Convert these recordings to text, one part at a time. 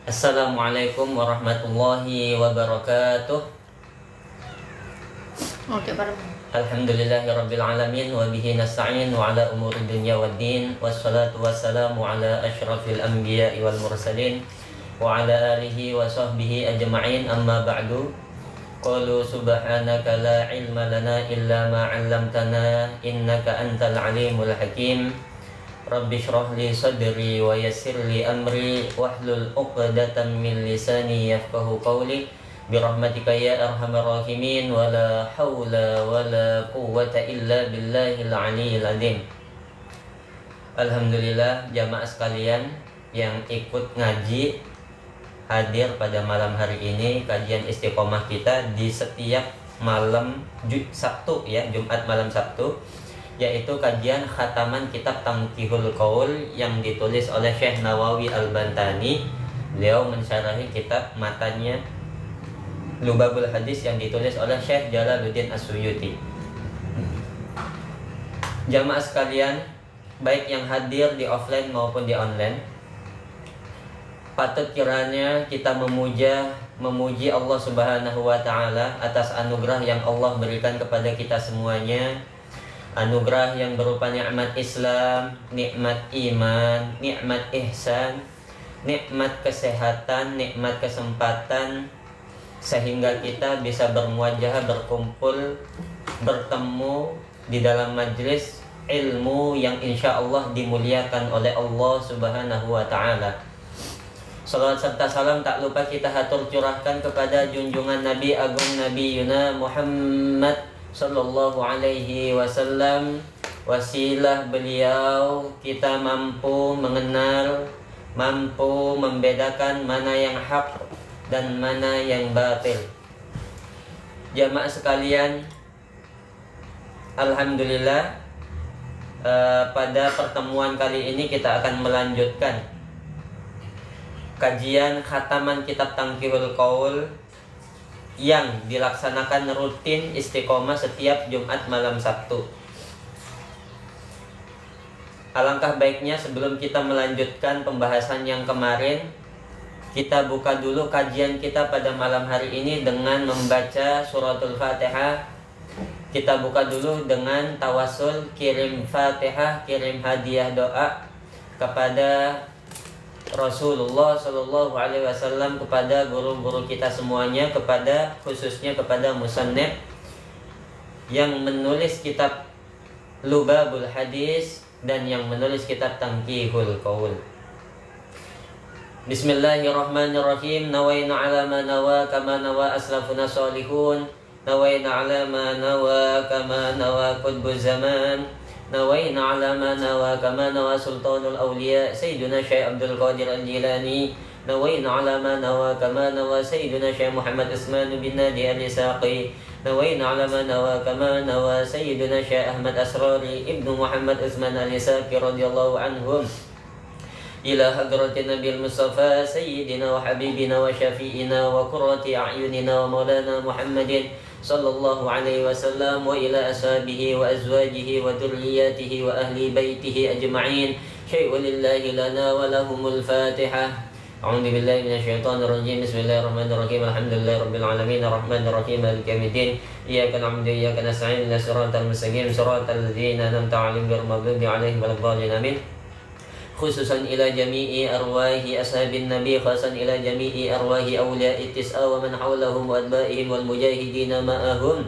Assalamualaikum warahmatullahi wabarakatuh. Oke, Pak. Alhamdulillahirabbil alamin wa bihi nasta'in wa ala umuri dunya waddin wassalatu wassalamu ala asyrafil anbiya'i wal mursalin wa ala alihi wa sahbihi ajma'in, amma ba'du. Qalu subhanaka la ilma lana illa ma 'allamtana innaka antal alimul hakim. Rabbi shrah li sadri wa yassir li amri wahlul 'uqdatam min lisani yafqahu qawli birahmatika ya arhamar rahimin wala haula wala quwwata illa billahil aliyyil azim. Alhamdulillah jamaah sekalian yang ikut ngaji hadir pada malam hari ini kajian istiqomah kita di setiap malam Sabtu ya, Jumat malam Sabtu, yaitu kajian khataman kitab Tanqihul Qaul yang ditulis oleh Syekh Nawawi Al-Bantani. Beliau mensyarahi kitab matanya Lubabul Hadis yang ditulis oleh Syekh Jalaluddin As-Suyuti. Jamaah sekalian, baik yang hadir di offline maupun di online, patut kiranya kita memuji Allah Subhanahu wa taala atas anugerah yang Allah berikan kepada kita semuanya. Anugerah yang berupa nikmat Islam, nikmat iman, nikmat ihsan, nikmat kesehatan, nikmat kesempatan, sehingga kita bisa bermuajahah, berkumpul, bertemu di dalam majlis ilmu yang insya Allah dimuliakan oleh Allah Subhanahu wa ta'ala. Salawat serta salam tak lupa kita hatur curahkan kepada junjungan Nabi Agung Nabi Yuna Muhammad Sallallahu alaihi wasallam. Wasilah beliau kita mampu mengenal, mampu membedakan mana yang hak dan mana yang batil. Jamaah sekalian, alhamdulillah pada pertemuan kali ini kita akan melanjutkan kajian khataman kitab Tanqihul Qaul yang dilaksanakan rutin istiqomah setiap Jumat malam Sabtu. Alangkah baiknya sebelum kita melanjutkan pembahasan yang kemarin, kita buka dulu kajian kita pada malam hari ini dengan membaca suratul Fatihah. Kita buka dulu dengan tawasul, kirim Fatihah, kirim hadiah doa kepada Rasulullah Shallallahu alaihi wasallam, kepada guru-guru kita semuanya, kepada khususnya kepada musannif yang menulis kitab Lubabul Hadis dan yang menulis kitab Tanqihul Qaul. Bismillahirrahmanirrahim. Nawaina ala ma nawa kama nawa aslafuna salihun. Nawaina ala ma nawa kama nawa qutbuz zaman. Nawaina ala ma nawa kama nawa sultanul awliya Sayyiduna Syekh Abdul Qadir Al-Jilani. Nawaina ala ma nawa kama nawa Sayyiduna Syekh Muhammad Isman bin Nadi Al-Isaqi. Nawaina ala ma nawa kama nawa Sayyiduna Syekh Ahmad Asrari Ibnu Muhammad Isman Al-Isaqi radhiyallahu anhum. Ila hadratin Nabil Mustafa Sayyidina wa Habibina wa Syafi'ina wa Qurrati A'yunina wa Maulana Muhammadin sallallahu alaihi wasallam wa ila ashabihi wa azwajihi wa dhurriyyatihi wa ahli baitihi ajma'in. Syai'un lillahi lana wa lahumul Fatihah. A'udzu billahi minasyaitonir rajim. Bismillahirrahmanirrahim. Alhamdulillahi rabbil alamin arrahmanir rahim maliki yaumiddin. Iyyaka na'budu wa iyyaka nasta'in ihdinas siratal mustaqim siratal ladzina an'amta 'alaihim ghairil maghdubi 'alaihim waladdallin. Amin. Khususan ila jami'i arwahi ashabin nabi, khasan ila jami'i arwahi awliya'i tis'a wa man hawlahum wa adba'ihim wal mujahidina ma'ahum,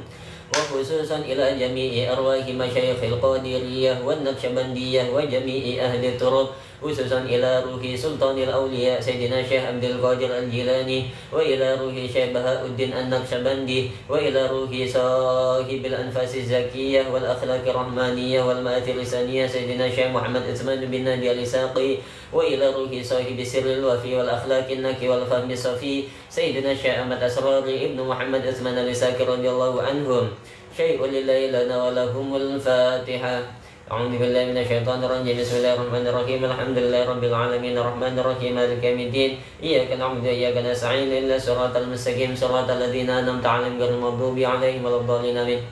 wa khususan ila jami'i arwahi masyayikhil qadiriyah wan naqsyabandiyah wa jami'i ahli turub, khususan ila ruhi sultanil awliya Sayyidina Syekh Abdul Qadir Al-Jilani wa ila ruhi Syekh Bahauddin An-Naqsyabandi wa ila ruhi sahibil anfasi zakiyah wal akhlaqir rahmaniyah wal ma'athir lisaniyah Sayyidina Syekh Muhammad Isman bin Nadi Al-Isaqi wa ila ruhi sahibi sirril wafi wal akhlaqin naki wal fahmi safi Sayyidina Syekh Ahmad Asrari Ibnu Muhammad Isman Al-Isaqi radhiyallahu anhum. Syai'un lillahi lana wa lahumul Fatihah. A'udzu billahi minasyaitonir rajim. Bismillahirrahmanirrahim. Alhamdulillahi rabbil alamin arrahmanir rahim maliki yaumiddin. Iyyaka na'budu wa iyyaka nasta'in ihdinas siratal mustaqim siratal ladzina an'amta 'alaihim ghairil maghdubi 'alaihim waladdallin. Amin.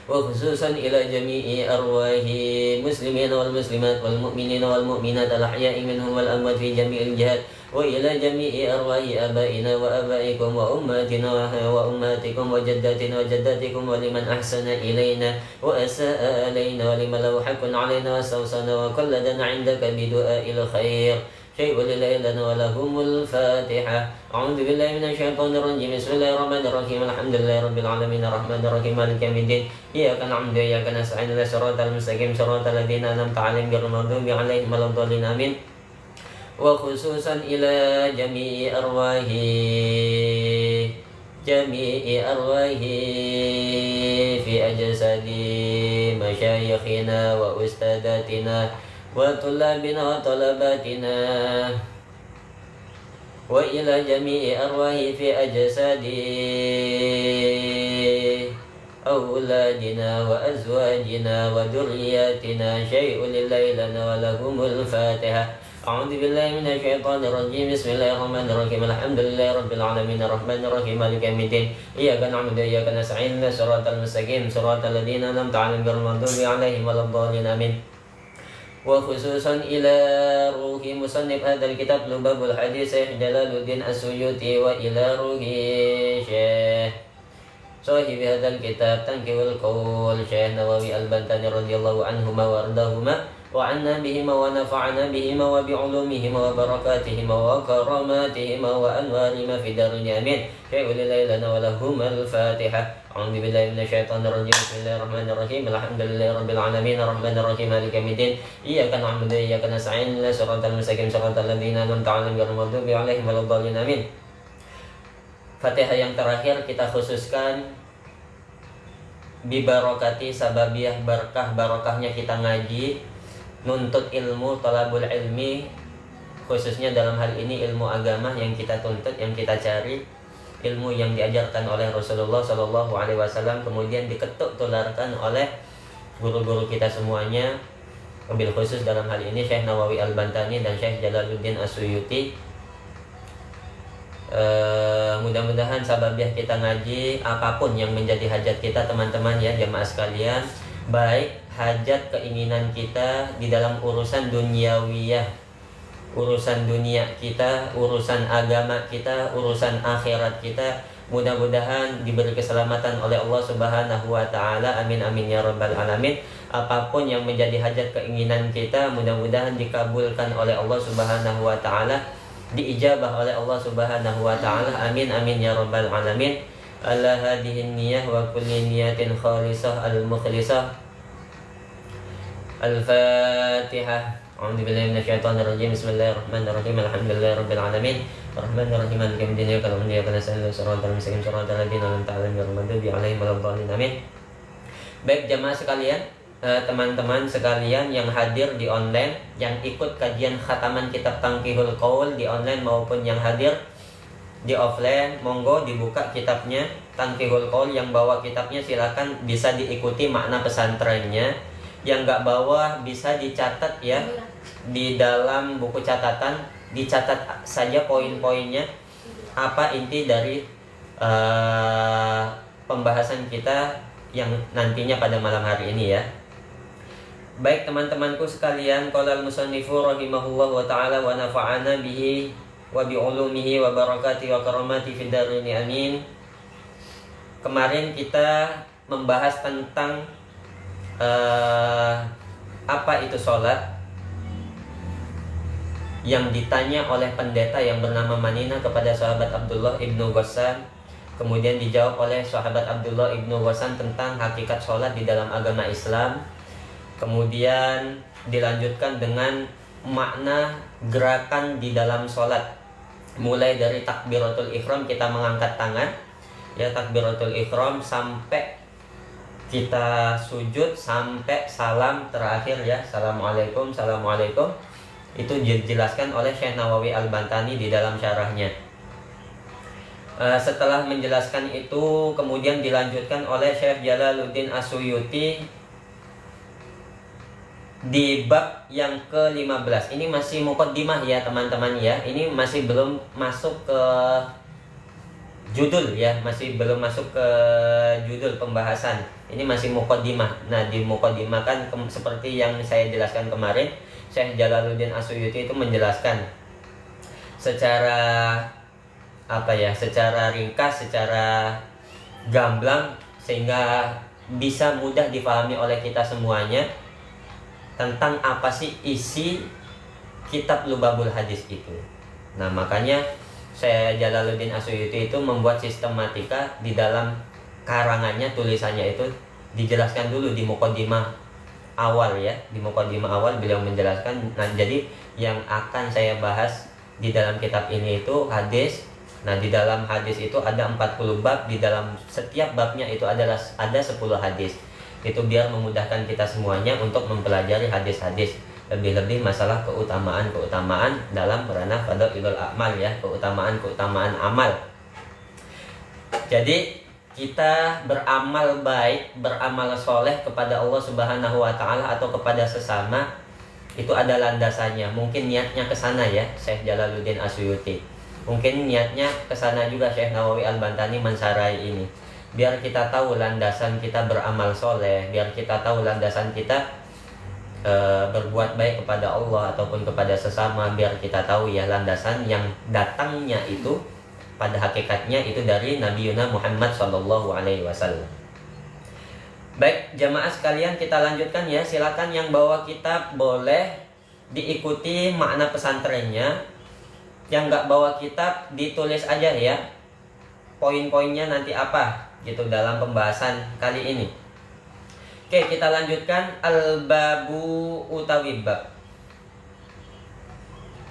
وخصوصا إلى جميع أرواح المسلمين والمسلمات والمؤمنين والمؤمنات الأحياء منهم والأموات في جميع الجهات، وإلى جميع أرواح آبائنا وآبائكم وأمهاتنا وأمهاتكم وجداتنا وجداتكم ولمن أحسن إلينا وأساء علينا ولمن له حق علينا واستوصانا وقلدنا عندك بدعاء الخير. شيء لله لنا ولهم الفاتحة. أعوذ بالله من الشيطان الرجيم. بسم الله الرحمن الرحيم. الحمد لله رب العالمين الرحمن الرحيم مالك يوم الدين. إياك نعبد وإياك نستعين اهدنا الصراط المستقيم صراط الذين أنعمت عليهم غير المغضوب عليهم ولا الضالين آمين. وخصوصا إلى جميع أرواح في أجساد مشايخنا وأستاذاتنا وطلابنا وطلباتنا، وإلى جميع أرواح في أجساد أولادنا وأزواجنا وذرياتنا. شيء لله لنا ولهم الفاتحة. أعوذ بالله من الشيطان الرجيم. بسم الله الرحمن الرحيم. الحمد لله رب العالمين الرحمن الرحيم مالك يوم الدين. إياك نعبد وإياك نستعين اهدنا الصراط المستقيم صراط الذين أنعمت عليهم غير المغضوب عليهم ولا الضالين آمين. وخصوصا إلى روح مصنف هذا الكتاب لباب الحديث شيخ جلال الدين السيوطي، وإلى روح شيخ صاحب هذا الكتاب تنكيح القول شيخ نووي البنتاني رضي الله عنهما وأرضاهما وعنا بهما ونفعنا بهما وبعلومهما وبركاتهما وكراماتهما وأنوارهما في الدارين آمين. شيء لله لنا ولهم الفاتحة. أعوذ بالله من الشيطان الرجيم. بسم الله الرحمن الرحيم. الحمد لله رب العالمين الرحمن الرحيم مالك يوم الدين. إياك نعبد وإياك نستعين اهدنا الصراط المستقيم صراط الذين أنعمت عليهم غير المغضوب عليهم ولا الضالين آمين. Fatihah yang terakhir kita khususkan bibarokati sababiyah, berkah barokahnya kita ngaji, nuntut ilmu, talabul ilmi, khususnya dalam hal ini ilmu agama yang kita tuntut, yang kita cari, ilmu yang diajarkan oleh Rasulullah Shallallahu Alaihi Wasallam, kemudian diketuk tularkan oleh guru-guru kita semuanya, wabil khusus dalam hal ini Syekh Nawawi Al-Bantani dan Syekh Jalaluddin As-Suyuti. Mudah-mudahan sababiah kita ngaji, apapun yang menjadi hajat kita teman-teman ya jamaah sekalian, baik hajat keinginan kita di dalam urusan duniawiyah, urusan dunia kita, urusan agama kita, urusan akhirat kita, mudah-mudahan diberi keselamatan oleh Allah Subhanahu wa taala. Amin amin ya rabbal alamin. Apapun yang menjadi hajat keinginan kita, mudah-mudahan dikabulkan oleh Allah Subhanahu wa taala, diijabah oleh Allah Subhanahu wa taala. Amin amin ya rabbal alamin. Ala hadhihi niyyah wa kulli niyatin khalisah al-mukhlisah. Al-Fatihah. A'udzu billahi minasyaitonir rajim. Bismillahirrahmanirrahim. Alhamdulillahirabbil alamin. Arrahmanirrahim. Maliki yaumiddin. Iyyaka na'budu wa iyyaka nasta'in. Shiratal mustaqim. Shiratal ladzina an'amta 'alaihim ghairil maghdubi 'alaihim waladdallin. Amin. Baik jamaah sekalian, teman-teman sekalian yang hadir di online, yang ikut kajian khataman kitab Tanqihul Qaul di online maupun yang hadir di offline, monggo dibuka kitabnya Tanqihul Qaul. Yang bawa kitabnya silakan bisa diikuti makna pesantrennya. Yang nggak bawa bisa dicatat ya di dalam buku catatan, dicatat saja poin-poinnya, apa inti dari pembahasan kita yang nantinya pada malam hari ini ya. Baik teman-temanku sekalian, qala al-musannifu rahimahullah wa ta'ala wa nafa'ana bihi wa bi'ulumihi wa barakati wa karamati fid darini amin. Kemarin kita membahas tentang apa itu sholat, yang ditanya oleh pendeta yang bernama Manina kepada sahabat Abdullah ibnu Ghassan. Kemudian dijawab oleh sahabat Abdullah ibnu Ghassan tentang hakikat sholat di dalam agama Islam. Kemudian dilanjutkan dengan makna gerakan di dalam sholat, mulai dari takbiratul ihram, kita mengangkat tangan ya, takbiratul ihram, sampai kita sujud, sampai salam terakhir ya, assalamualaikum, assalamualaikum. Itu dijelaskan oleh Syekh Nawawi Al-Bantani di dalam syarahnya. Setelah menjelaskan itu, kemudian dilanjutkan oleh Syekh Jalaluddin As-Suyuti di bab yang ke-15. Ini masih muqaddimah ya teman-teman ya. Ini masih belum masuk ke judul ya, masih belum masuk ke judul pembahasan. Ini masih muqaddimah. Nah, di muqaddimah kan seperti yang saya jelaskan kemarin, Syekh Jalaluddin As-Suyuti itu menjelaskan secara secara ringkas, secara gamblang, sehingga bisa mudah dipahami oleh kita semuanya tentang apa sih isi kitab Lubabul Hadis itu. Nah, makanya saya Jalaluddin As-Suyuti itu membuat sistematika di dalam karangannya, tulisannya itu dijelaskan dulu di muqaddimah awal ya. Di muqaddimah awal beliau menjelaskan. Nah, jadi yang akan saya bahas di dalam kitab ini itu hadis. Nah, di dalam hadis itu ada 40 bab, di dalam setiap babnya itu ada 10 hadis. Itu biar memudahkan kita semuanya untuk mempelajari hadis-hadis. Lebih-lebih masalah keutamaan dalam ranah fadailul a'mal ya, keutamaan amal. Jadi kita beramal baik, beramal soleh kepada Allah Subhanahu wa taala atau kepada sesama, itu ada landasannya. Mungkin niatnya ke sana ya, Syekh Jalaluddin As-Suyuti. Mungkin niatnya ke sana juga Syekh Nawawi Al-Bantani mensarai ini. Biar kita tahu landasan kita beramal soleh, biar kita tahu landasan kita berbuat baik kepada Allah ataupun kepada sesama, biar kita tahu ya landasan yang datangnya itu pada hakikatnya itu dari Nabi Yuna Muhammad SAW. Baik, jamaah sekalian, kita lanjutkan ya. Silakan yang bawa kitab boleh diikuti makna pesantrennya. Yang nggak bawa kitab ditulis aja ya, poin-poinnya nanti apa gitu dalam pembahasan kali ini. Oke, kita lanjutkan. Al-babu utawi bab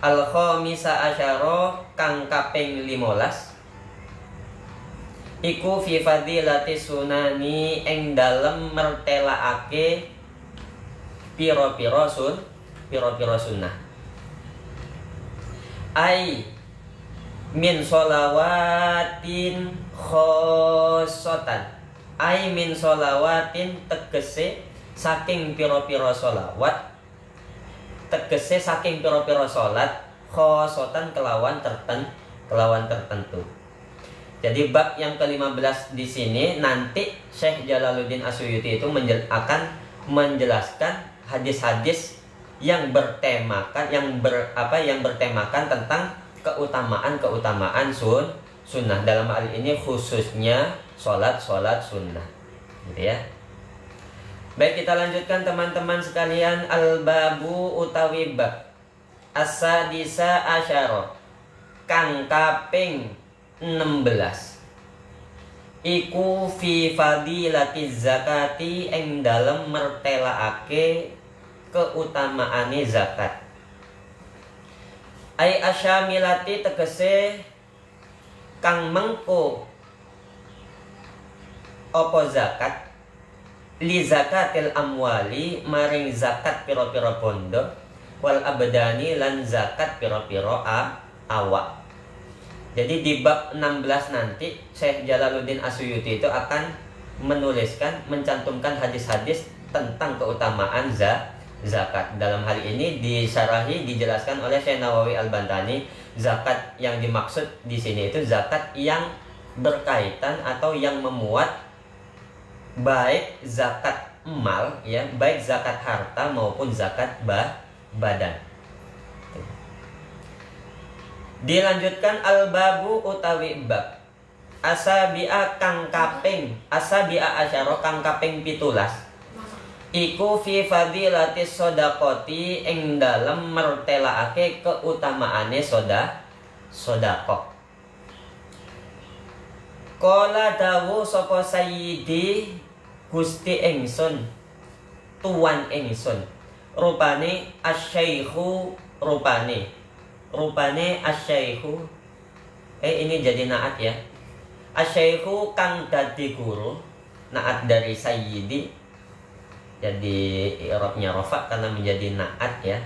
al-khamisa asyara kang kaping 15 iku fi fadilati sunani ing dalem mertelaake pira-pira sunnah. Ai min sholawatin khosotan. Ai min sholawatin tegese saking piro-piro sholawat, tegese saking piro-piro sholat, khosotan kelawan tertentu. Jadi bab yang ke-15 di sini nanti Syekh Jalaluddin As-Suyuti itu akan menjelaskan hadis-hadis yang bertemakan tentang keutamaan sunnah. Dalam hal ini khususnya sholat sunnah, gitu ya. Baik, kita lanjutkan teman-teman sekalian. Al-babu utawi bab as-sadisa asyara kang kaping 16 iku fi fadilatiz zakati ing dalem mertelaake keutamaane zakat. Ai asyamilati tegese kang mengko apa zakat li zakatil amwali maring zakat pira-pira bondo wal abdani lan zakat pira-pira awak. Jadi di bab 16 nanti Syekh Jalaluddin As-Suyuti itu akan mencantumkan hadis-hadis tentang keutamaan zakat. Dalam hal ini dijelaskan oleh Syekh Nawawi Al-Bantani, zakat yang dimaksud di sini itu zakat yang berkaitan atau yang memuat baik zakat mal ya, baik zakat harta maupun zakat badan. Dilanjutkan al-babu utawi bab asabi'a asyara kang kaping 17 iku fi fadilatis shadaqati ing dalem mertelaake keutamaane sedekah. Kala dawu sapa sayyidi Gusti ingsun, tuan ingsun, rupane asy-syaikhu rupane asy-syaikhu ini jadi naat ya. Asy-syaikhu kang dadi guru, naat dari sayyidi. Jadi i'rabnya rafa karena menjadi naat ya.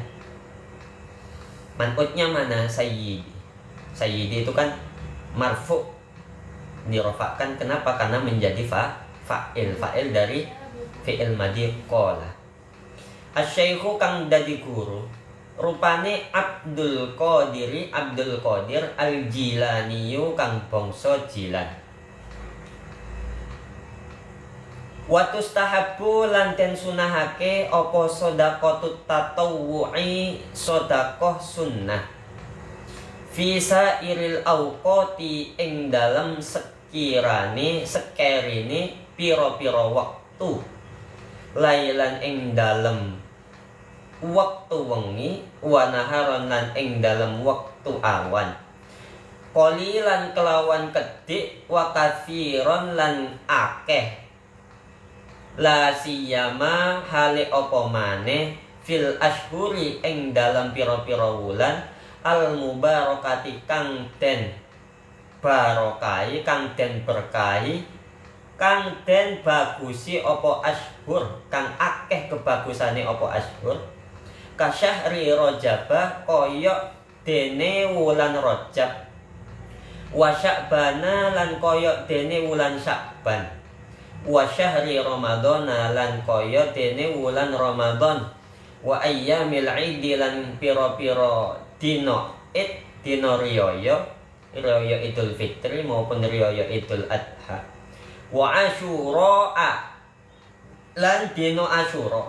Man'utnya mana? Sayyidi. Sayyidi itu kan marfu, dirafa'kan. Kenapa? Karena menjadi fa'il dari fi'il madhi qala. Asy-syaikhu kang dadi guru rupane Abdul Qadir Al-Jilaniyu kang bangsa Jilan. Wa tustahabbu lan den sunahake apa sedekah tatawwu'i, sedekah sunnah. Fi sairil awqati ing dalem sekerine pira-pira wektu. Lailan ing dalem wektu wengi, wa naharon lan ing dalem wektu awan. Qalilan kelawan kedhik, wa katsiron lan akeh. La siyama hale apa maneh fil ashhuri ing dalam pira-pira wulan al mubarakati kang den barokai, kang den berkahi, kang den bagusi apa ashhur, kang akeh kebagusane apa ashhur. Kasyahri Rajabah kaya dene wulan Rajab, wa Sya'bana lan kaya dene wulan Sya'ban, wa syahri Ramadhana lan kaya dene wulan Ramadan, wa ayyamil Id lan pira-pira dina Id, dina riyaya Idul Fitri maupun riyaya Idul Adha, wa Asyura lan dina Asyura,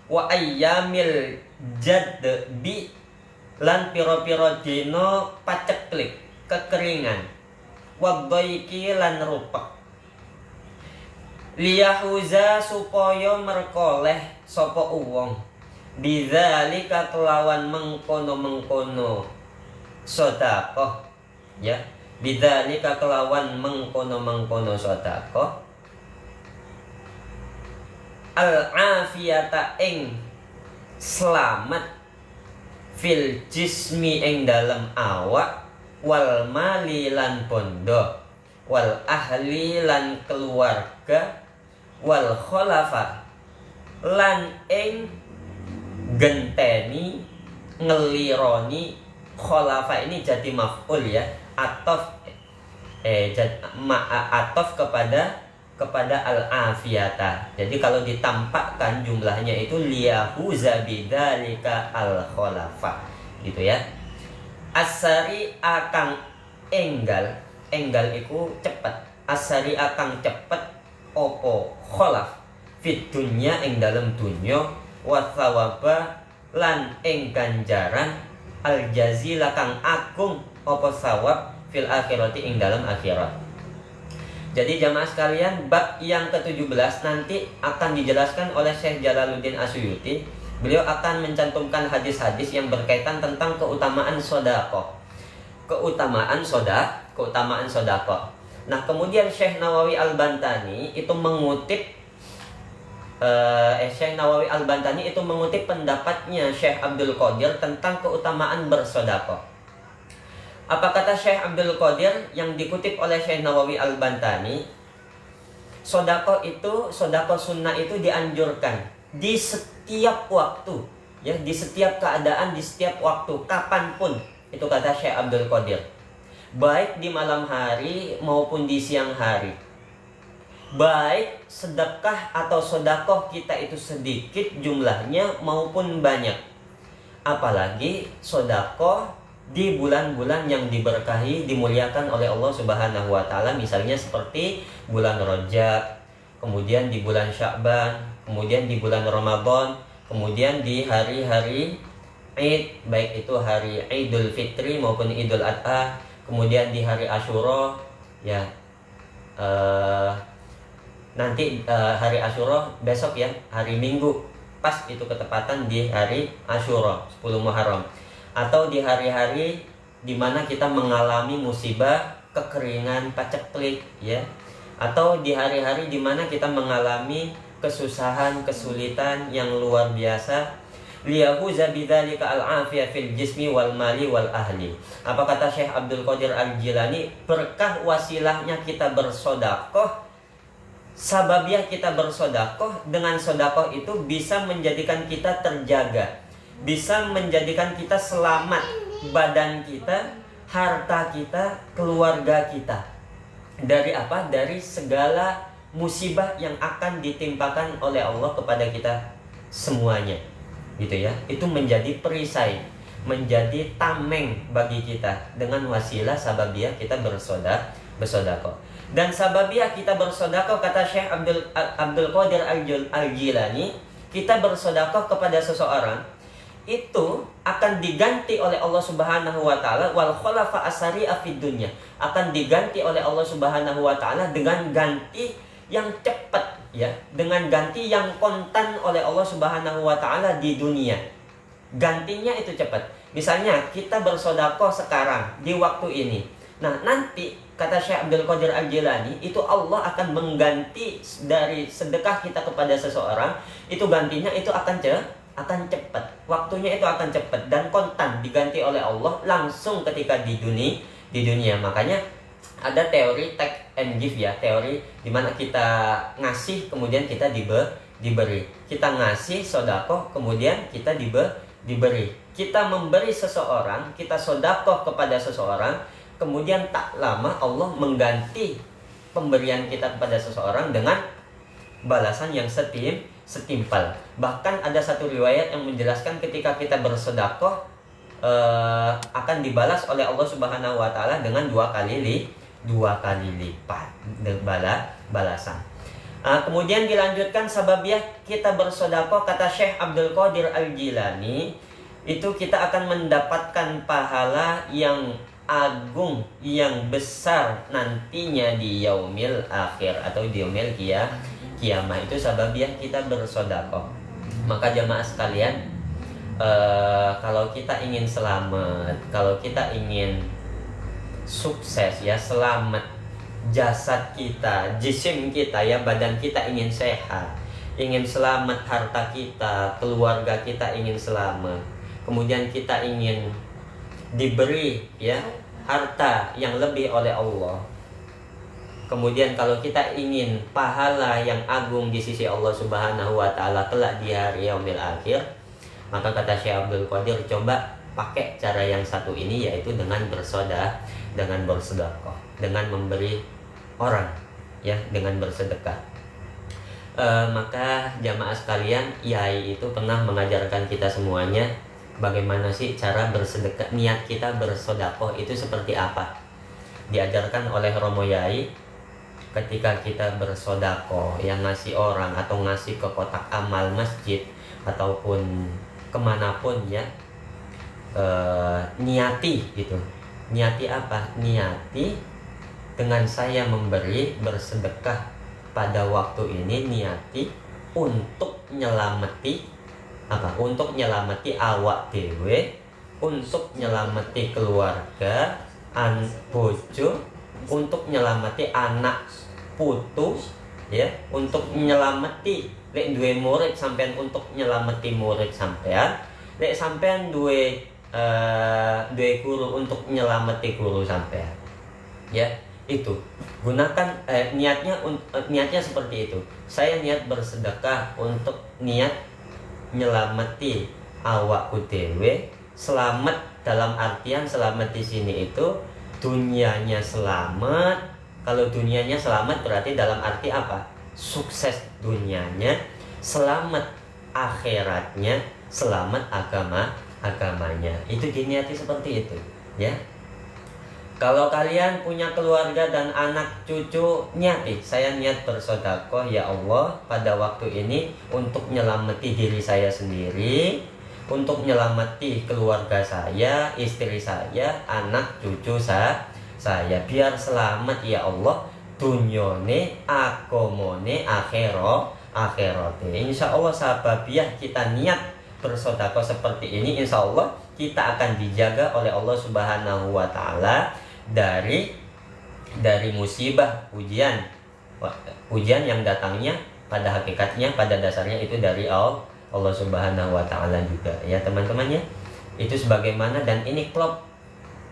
wa ayyamil Jadbi lan pira-pira dina paceklik kekeringan, wa dhaiki lan rupek. Liyahuza supaya merkoleh sapa uwong bidzalika kelawan mengkono-mengkono sedekah, ya, bidzalika kelawan mengkono-mengkono sedekah al-afiyata ing selamat fil jismi ing dalem awak, wal mali lan bondo, wal ahli lan keluarga, wal kholafa lan ing genteni ngelironi. Kholafa ini jadi maf'ul, ya, atof atof kepada al-afiyata. Jadi kalau ditampakkan jumlahnya itu liyahuza bidzalika al-kholafa, gitu ya. Asari akang enggal iku cepet. Asari akang cepet opo kholaf fit dunya ing dalem dunya, wa thawaba lan ing ganjaran, al jazila kang agung opo thawab fil akhirati ing dalem akhirat. Jadi jamaah sekalian, bab yang ke-17 nanti akan dijelaskan oleh Syekh Jalaluddin Asyuyuti. Beliau akan mencantumkan hadis-hadis yang berkaitan tentang keutamaan sedekah. Keutamaan sedekah. Nah, kemudian Syekh Nawawi Al-Bantani itu mengutip pendapatnya Syekh Abdul Qadir tentang keutamaan bersedekah. Apa kata Syekh Abdul Qadir yang dikutip oleh Syekh Nawawi Al-Bantani? Sedekah sunnah itu dianjurkan di setiap waktu, ya, di setiap keadaan, di setiap waktu, kapanpun. Itu kata Syekh Abdul Qadir. Baik di malam hari maupun di siang hari. Baik sedekah atau sedekah kita itu sedikit jumlahnya maupun banyak. Apalagi sedekah di bulan-bulan yang diberkahi, dimuliakan oleh Allah Subhanahu wa taala, misalnya seperti bulan Rajab, kemudian di bulan Sya'ban, kemudian di bulan Ramadan, kemudian di hari-hari Id, baik itu hari Idul Fitri maupun Idul Adha, kemudian di hari Asyura, ya. Nanti hari Asyura besok, ya, hari Minggu, pas itu ketepatan di hari Asyura 10 Muharram. Atau di hari-hari di mana kita mengalami musibah, kekeringan, paceklik, ya. Atau di hari-hari di mana kita mengalami kesusahan, kesulitan yang luar biasa. Liyahuza bidzalika al-afiyah fil jismi wal mali wal ahli. Apa kata Syekh Abdul Qadir Al-Jilani? Berkah wasilahnya kita bersedekah, sababiah kita bersedekah, dengan sedekah itu bisa menjadikan kita terjaga, bisa menjadikan kita selamat, badan kita, harta kita, keluarga kita. Dari apa? Dari segala musibah yang akan ditimpakan oleh Allah kepada kita semuanya. gitu ya. Itu menjadi perisai, menjadi tameng bagi kita dengan wasilah sababiyah kita bersedekah. Dan sababiyah kita bersedekah, kata Syekh Abdul Qadir Al-Jilani, kita bersedekah kepada seseorang itu akan diganti oleh Allah Subhanahu wa taala, wal khulafa asari afid dunya, akan diganti oleh Allah Subhanahu wa taala dengan ganti yang cepat ya, dengan ganti yang kontan oleh Allah Subhanahu wa taala di dunia. Gantinya itu cepat. Misalnya kita bersedekah sekarang di waktu ini. Nah, nanti kata Syekh Abdul Qadir Al-Jilani, itu Allah akan mengganti dari sedekah kita kepada seseorang, itu gantinya itu akan cepat. Waktunya itu akan cepat dan kontan, diganti oleh Allah langsung ketika di dunia. Makanya ada teori take and give ya, teori dimana kita ngasih kemudian kita diberi. Kita ngasih sedekah kemudian kita diberi. Kita memberi seseorang, kita sedekah kepada seseorang, kemudian tak lama Allah mengganti pemberian kita kepada seseorang dengan balasan yang setimpal. Bahkan ada satu riwayat yang menjelaskan ketika kita bersedekah akan dibalas oleh Allah Subhanahu wa taala dengan dua kali lipat balasan. Kemudian dilanjutkan sababiyah kita bersedekah, kata Syekh Abdul Qadir Al-Jilani, itu kita akan mendapatkan pahala yang agung, yang besar nantinya di yaumil akhir atau di yaumil kiamah. Itu sababiyah kita bersedekah. Maka jamaah sekalian, kalau kita ingin selamat, kalau kita ingin sukses ya, selamat jasad kita, jisim kita ya, badan kita ingin sehat, ingin selamat harta kita, keluarga kita ingin selamat, kemudian kita ingin diberi ya harta yang lebih oleh Allah. Kemudian kalau kita ingin pahala yang agung di sisi Allah Subhanahu wa taala kelak di hari yaumil akhir, maka kata Syekh Abdul Qadir, coba pakai cara yang satu ini, yaitu dengan bersedekah, dengan memberi orang ya, dengan bersedekah. Maka jamaah sekalian, Yai itu pernah mengajarkan kita semuanya bagaimana sih cara bersedekah, niat kita bersedekah itu seperti apa. Diajarkan oleh Romo Yai, ketika kita bersedekah yang ngasih orang atau ngasih ke kotak amal masjid ataupun kemanapun ya, niati gitu. Niati apa? Niati dengan saya memberi bersedekah pada waktu ini, niati untuk nyelamati apa? Untuk nyelamati awak dewe, untuk nyelamati keluarga, bojo, untuk nyelamati anak putu ya, untuk nyelamati lek duwe murid sampean, untuk nyelamati murid sampean, lek sampean duwe guru, untuk nyelamati guru sampean ya. Itu gunakan niatnya seperti itu. Saya niat bersedekah untuk niat nyelamati awakku dewe, selamat dalam artian selamat di sini itu dunianya selamat. Kalau dunianya selamat berarti dalam arti apa? Sukses dunianya, selamat akhiratnya, selamat agamanya. Itu diniati seperti itu ya. Kalau kalian punya keluarga dan anak cucu, niati, saya niat bersedekah ya Allah pada waktu ini untuk nyelamati diri saya sendiri, untuk nyelamati keluarga saya, istri saya, anak cucu saya, biar selamat ya Allah dunyone, agamane, akhirate. Insya Allah sababiyah kita niat bersedekah seperti ini, insya Allah kita akan dijaga oleh Allah Subhanahu wa taala dari musibah, ujian yang datangnya pada hakikatnya, pada dasarnya itu dari Allah Subhanahu wa taala juga ya teman-temannya. Itu sebagaimana, dan ini klop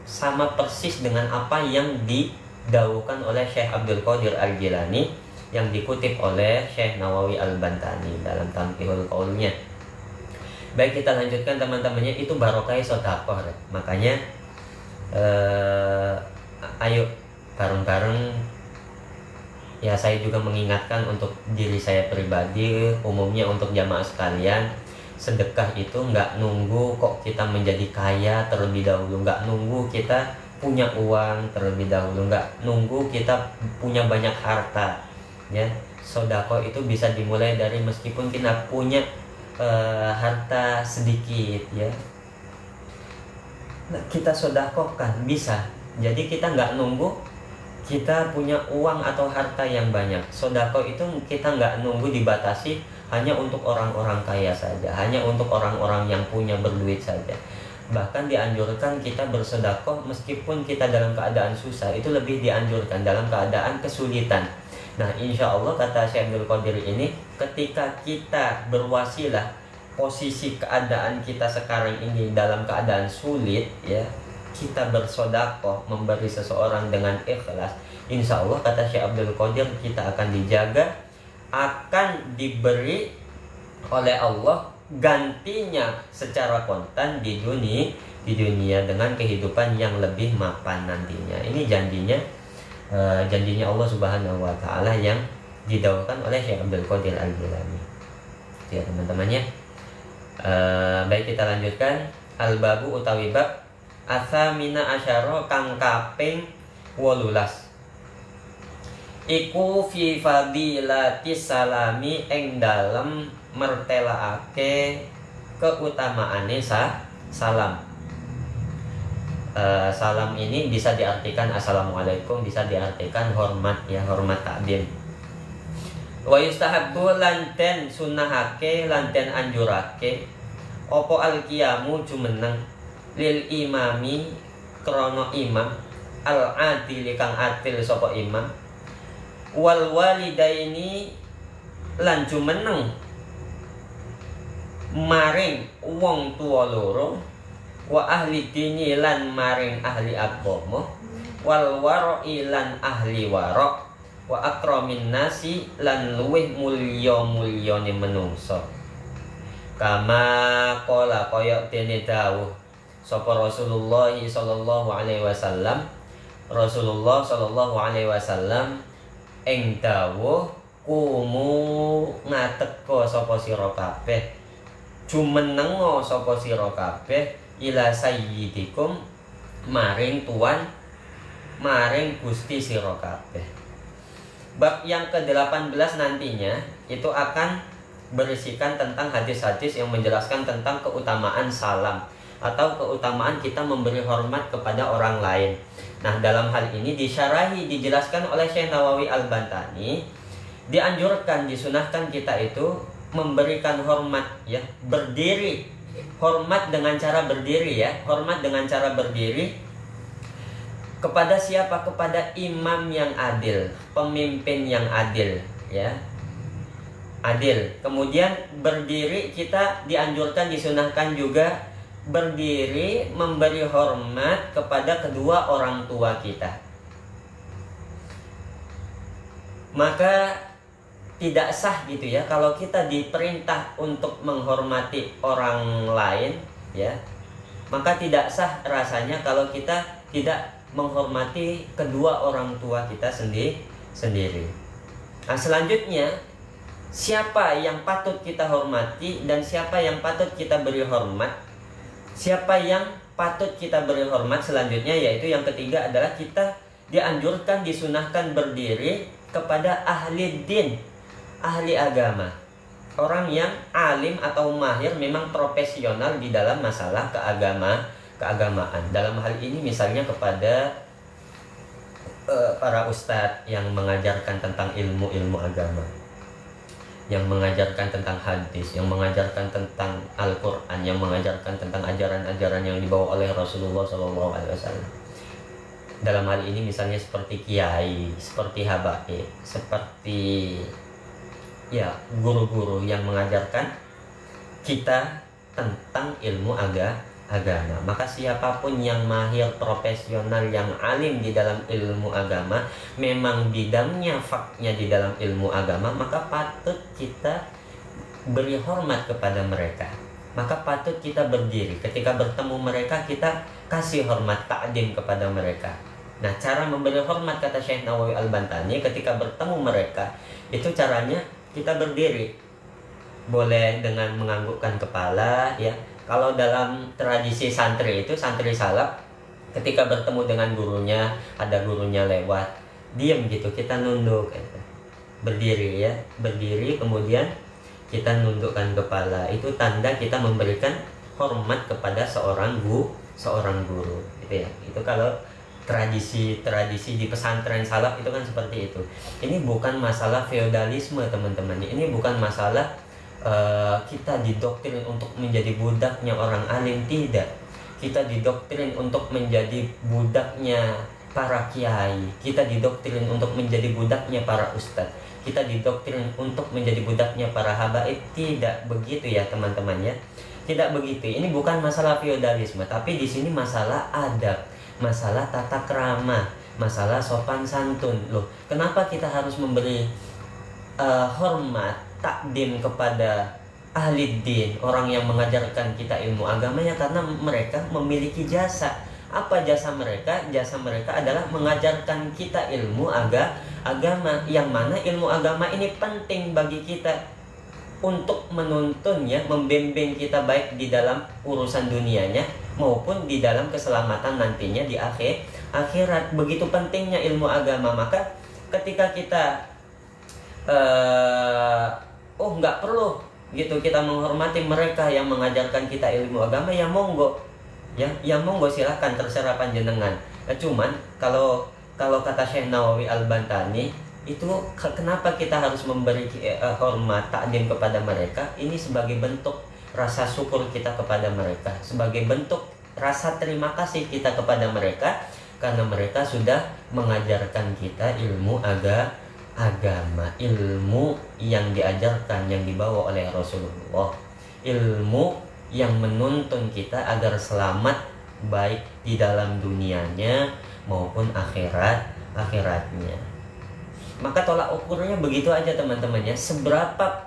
sama persis dengan apa yang didawuhkan oleh Syekh Abdul Qadir Al-Jilani yang dikutip oleh Syekh Nawawi Al-Bantani dalam Tanqihul Qaulnya. Baik, kita lanjutkan teman-temannya, itu barokah sedekah. Makanya ayo bareng-bareng ya, saya juga mengingatkan untuk diri saya pribadi, umumnya untuk jamaah sekalian, sedekah itu nggak nunggu kok kita menjadi kaya terlebih dahulu, nggak nunggu kita punya uang terlebih dahulu, nggak nunggu kita punya banyak harta, ya. Sedekah itu bisa dimulai dari meskipun kita punya harta sedikit, ya. Nah, kita sedekahkan bisa. Jadi kita nggak nunggu kita punya uang atau harta yang banyak. Sedekah itu kita nggak nunggu dibatasi hanya untuk orang-orang kaya saja, hanya untuk orang-orang yang punya berduit saja. Bahkan dianjurkan kita bersedekah meskipun kita dalam keadaan susah, itu lebih dianjurkan dalam keadaan kesulitan. Nah, insya Allah kata Syekh Abdul Qadir ini, ketika kita berwasilah, posisi keadaan kita sekarang ini dalam keadaan sulit, ya, kita bersedekah memberi seseorang dengan ikhlas, insya Allah kata Syekh Abdul Qadir kita akan dijaga, akan diberi oleh Allah gantinya secara kontan di dunia dengan kehidupan yang lebih mapan nantinya. Ini janjinya Allah Subhanahu wa taala yang didaukan oleh Syekh Abdul Qadir Al-Jilani. Ya, teman-teman ya. Baik, kita lanjutkan al-babu utawi bab atsamina asyara kang kaping 18. Iku fi fadilatis salami ing dalem mertelaake keutamaane salam. Salam ini bisa diartikan assalamualaikum, bisa diartikan hormat, ya, hormat takdim. Wa yustahabbu lanten sunnahake lanten anjurake opo al-qiyamu jumeneng lil imami krono imam al adil kang adil sapa imam wal walidaini lan jumeneng maring wong tuwa loro wa ahli dini lan maring ahli agama wal wara'i lan ahli wara' wa akramin nasi lan luweh mulya-mulyane menungso kama qala kaya dene dawuh sapa Rasulullah sallallahu alaihi wasallam. Rasulullah sallallahu alaihi wasallam ing dawuh kumu ngateka sapa sira kabeh jumenenga sapa sira kabeh ila sayyidikum maring tuan maring Gusti sira kabeh. Bab yang ke-18 nantinya itu akan berisikan tentang hadis-hadis yang menjelaskan tentang keutamaan salam atau keutamaan kita memberi hormat kepada orang lain. Nah, dalam hal ini disyarahi, dijelaskan oleh Syekh Nawawi Al-Bantani, dianjurkan, disunahkan kita itu memberikan hormat, ya, berdiri, hormat dengan cara berdiri, ya, hormat dengan cara berdiri kepada siapa? Kepada imam yang adil, pemimpin yang adil, ya, adil. Kemudian berdiri kita dianjurkan, disunahkan juga berdiri memberi hormat kepada kedua orang tua kita. Maka tidak sah gitu ya kalau kita diperintah untuk menghormati orang lain, ya, maka tidak sah rasanya kalau kita tidak menghormati kedua orang tua kita sendiri. Nah, selanjutnya siapa yang patut kita hormati dan siapa yang patut kita beri hormat? Siapa yang patut kita beri hormat selanjutnya, yaitu yang ketiga adalah kita dianjurkan, disunahkan berdiri kepada ahli din, ahli agama, orang yang alim atau mahir, memang profesional di dalam masalah keagamaan. Dalam hal ini misalnya kepada para ustadz yang mengajarkan tentang ilmu-ilmu agama, yang mengajarkan tentang hadis, yang mengajarkan tentang Al-Quran, yang mengajarkan tentang ajaran-ajaran yang dibawa oleh Rasulullah SAW. Dalam hal ini misalnya seperti kiai, seperti habaib, seperti ya guru-guru yang mengajarkan kita tentang ilmu agama. Maka siapapun yang mahir, profesional, yang alim di dalam ilmu agama, memang bidangnya, faknya di dalam ilmu agama, maka patut kita beri hormat kepada mereka. Maka patut kita berdiri ketika bertemu mereka, kita kasih hormat, ta'dim kepada mereka. Nah, cara memberi hormat kata Syekh Nawawi Al-Bantani ketika bertemu mereka, itu caranya kita berdiri. boleh dengan menganggukkan kepala ya. Kalau dalam tradisi santri itu, santri salaf ketika bertemu dengan gurunya, ada gurunya lewat, diam gitu, kita nunduk gitu. Berdiri ya, berdiri kemudian kita nundukkan kepala. Itu tanda kita memberikan hormat kepada seorang guru gitu ya. Itu kalau tradisi di pesantren salaf itu kan seperti itu. Ini bukan masalah feodalisme teman-teman. Ini bukan masalah kita didoktrin untuk menjadi budaknya orang alim, tidak. Kita didoktrin untuk menjadi budaknya para kiai. Kita didoktrin untuk menjadi budaknya para ustadz. Kita didoktrin untuk menjadi budaknya para habaib. Tidak begitu ya teman-teman ya. Tidak begitu. Ini bukan masalah feodalisme, tapi di sini masalah adab, masalah tata krama, masalah sopan santun. Loh, kenapa kita harus memberi hormat, takdim kepada ahli din, orang yang mengajarkan kita ilmu agamanya, karena mereka memiliki jasa. Apa jasa mereka? Jasa mereka adalah mengajarkan kita ilmu agama, yang mana ilmu agama ini penting bagi kita untuk menuntunnya, membimbing kita baik di dalam urusan dunianya maupun di dalam keselamatan nantinya di akhirat. Begitu pentingnya ilmu agama. Maka ketika kita nggak perlu gitu kita menghormati mereka yang mengajarkan kita ilmu agama, ya monggo ya monggo, silahkan, terserah panjenengan. Cuman kalau kata Syekh Nawawi Al-Bantani itu, kenapa kita harus memberi hormat, takdim kepada mereka? Ini sebagai bentuk rasa syukur kita kepada mereka, sebagai bentuk rasa terima kasih kita kepada mereka, karena mereka sudah mengajarkan kita ilmu agama, ilmu yang diajarkan, yang dibawa oleh Rasulullah, ilmu yang menuntun kita agar selamat baik di dalam dunianya maupun akhiratnya. Maka tolak ukurnya begitu aja teman-teman ya. Seberapa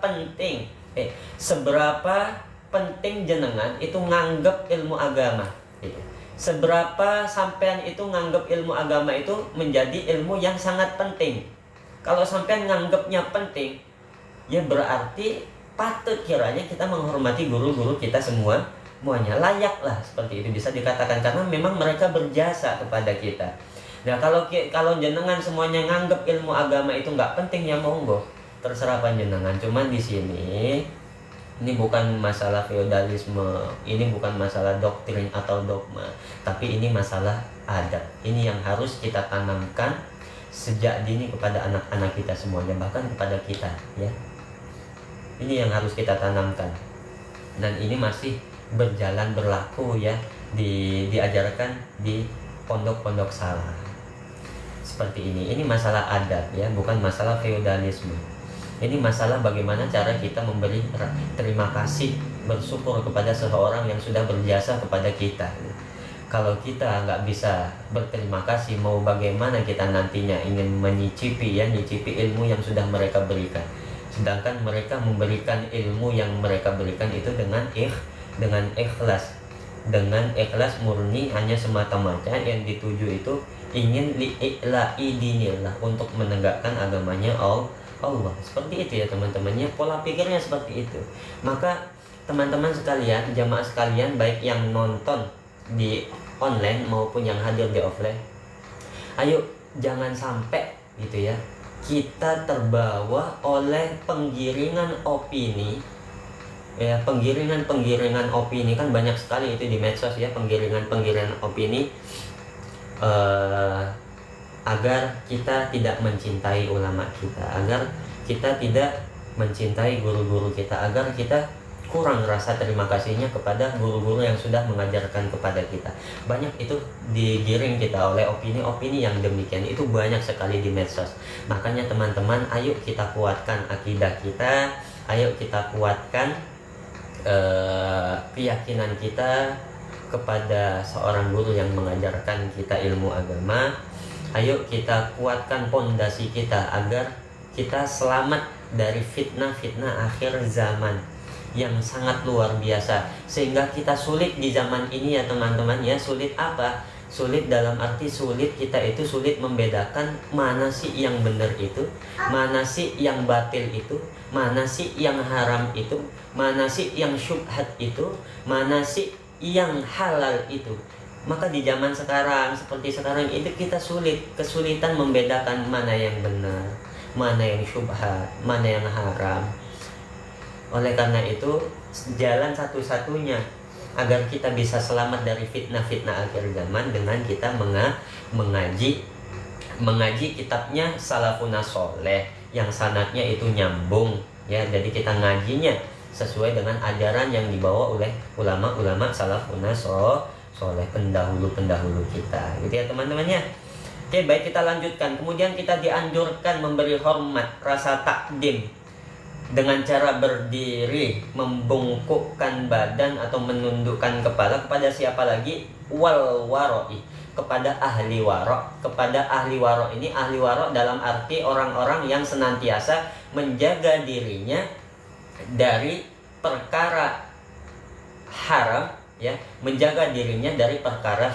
penting jenengan itu nganggep ilmu agama gitu. Seberapa sampean itu nganggep ilmu agama itu menjadi ilmu yang sangat penting. Kalau sampean nganggepnya penting, ya berarti patut kiranya kita menghormati guru-guru kita semuanya. Layaklah seperti itu bisa dikatakan, karena memang mereka berjasa kepada kita. Nah kalau jenengan semuanya nganggep ilmu agama itu nggak penting, ya monggo, terserah panjenengan. Cuman di sini ini bukan masalah feodalisme, ini bukan masalah doktrin atau dogma, tapi ini masalah adab. Ini yang harus kita tanamkan sejak dini kepada anak-anak kita semuanya, bahkan kepada kita ya. Ini yang harus kita tanamkan, dan ini masih berlaku ya, diajarkan di pondok-pondok salaf seperti ini. Ini masalah adab ya, bukan masalah feodalisme. Ini masalah bagaimana cara kita memberi terima kasih, bersyukur kepada seseorang yang sudah berjasa kepada kita. Kalau kita nggak bisa berterima kasih, mau bagaimana kita nantinya ingin nyicipi ilmu yang sudah mereka berikan. Sedangkan mereka memberikan ilmu yang mereka berikan itu dengan ikhlas, murni, hanya semata-mata yang dituju itu ingin li'i'la'i dinillah, untuk menegakkan agamanya Allah. Seperti itu ya teman-temannya, pola pikirnya seperti itu. Maka teman-teman sekalian, jamaah sekalian, baik yang nonton di online maupun yang hadir di offline, ayo jangan sampai gitu ya kita terbawa oleh penggiringan opini ya. Penggiringan opini kan banyak sekali itu di medsos ya, penggiringan opini agar kita tidak mencintai ulama kita, agar kita tidak mencintai guru-guru kita, agar kita kurang rasa terima kasihnya kepada guru-guru yang sudah mengajarkan kepada kita. Banyak itu digiring kita oleh opini-opini yang demikian, itu banyak sekali di medsos. Makanya teman-teman, ayo kita kuatkan akidah kita, ayo kita kuatkan keyakinan kita kepada seorang guru yang mengajarkan kita ilmu agama. Ayo kita kuatkan pondasi kita agar kita selamat dari fitnah-fitnah akhir zaman yang sangat luar biasa, sehingga kita sulit di zaman ini ya teman-teman ya. Sulit apa? Sulit dalam arti sulit, kita itu sulit membedakan mana sih yang benar itu, mana sih yang batil itu, mana sih yang haram itu, mana sih yang syubhat itu, mana sih yang halal itu. Maka di zaman sekarang seperti sekarang itu kita kesulitan membedakan mana yang benar, mana yang syubhat, mana yang haram. Oleh karena itu jalan satu-satunya agar kita bisa selamat dari fitnah-fitnah akhir zaman dengan kita mengaji kitabnya Salafun Sholeh yang sanadnya itu nyambung ya. Jadi kita ngajinya sesuai dengan ajaran yang dibawa oleh ulama-ulama Salafun Sholeh, pendahulu kita gitu ya teman-teman ya. Oke, baik, kita lanjutkan. Kemudian kita dianjurkan memberi hormat, rasa takdim dengan cara berdiri, membungkukkan badan atau menundukkan kepala kepada siapa lagi? Wal waroi, kepada ahli waro. Kepada ahli waro ini, ahli waro dalam arti orang-orang yang senantiasa menjaga dirinya dari perkara haram ya, menjaga dirinya dari perkara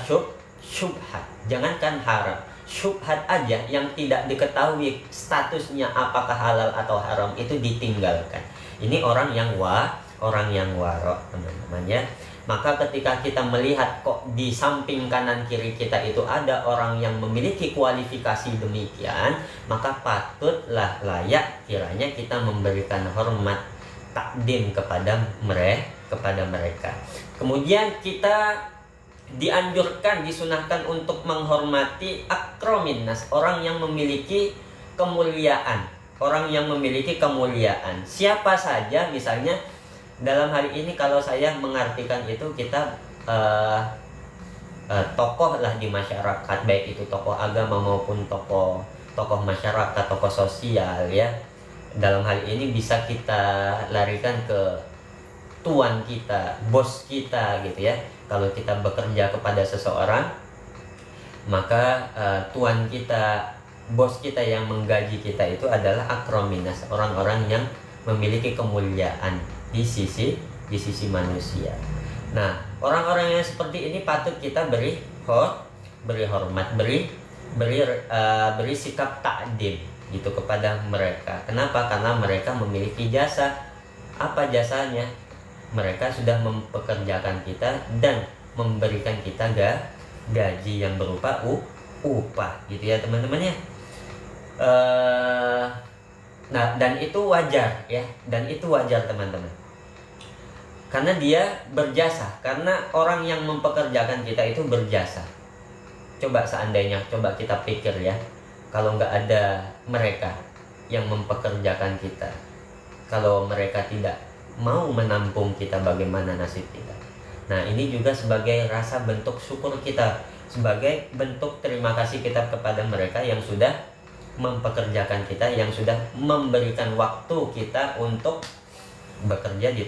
syubhat. Jangankan haram, syubhat aja yang tidak diketahui statusnya apakah halal atau haram itu ditinggalkan. Ini orang yang waro teman-teman ya. Maka ketika kita melihat kok di samping kanan kiri kita itu ada orang yang memiliki kualifikasi demikian, maka patutlah layak kiranya kita memberikan hormat, takdim kepada mereka. Kemudian kita dianjurkan, disunahkan untuk menghormati akromin nas, orang yang memiliki kemuliaan. Orang yang memiliki kemuliaan siapa saja, misalnya dalam hari ini kalau saya mengartikan itu kita tokoh lah di masyarakat, baik itu tokoh agama maupun tokoh masyarakat, tokoh sosial ya. Dalam hal ini bisa kita larikan ke tuan kita, bos kita gitu ya. Kalau kita bekerja kepada seseorang, maka tuan kita, bos kita yang menggaji kita itu adalah akrominas, orang-orang yang memiliki kemuliaan di sisi manusia. Nah, orang-orang yang seperti ini patut kita beri hormat, beri sikap takdim gitu kepada mereka. Kenapa? Karena mereka memiliki jasa. Apa jasanya? Mereka sudah mempekerjakan kita dan memberikan kita gaji yang berupa upah gitu ya teman-teman ya. Nah, dan itu wajar ya, dan itu wajar teman-teman. Karena dia berjasa, karena orang yang mempekerjakan kita itu berjasa. Coba seandainya, coba kita pikir ya, kalau nggak ada mereka yang mempekerjakan kita, kalau mereka tidak mau menampung kita, bagaimana nasib kita? Nah, ini juga sebagai rasa bentuk syukur kita, sebagai bentuk terima kasih kita kepada mereka yang sudah mempekerjakan kita, yang sudah memberikan waktu kita untuk bekerja di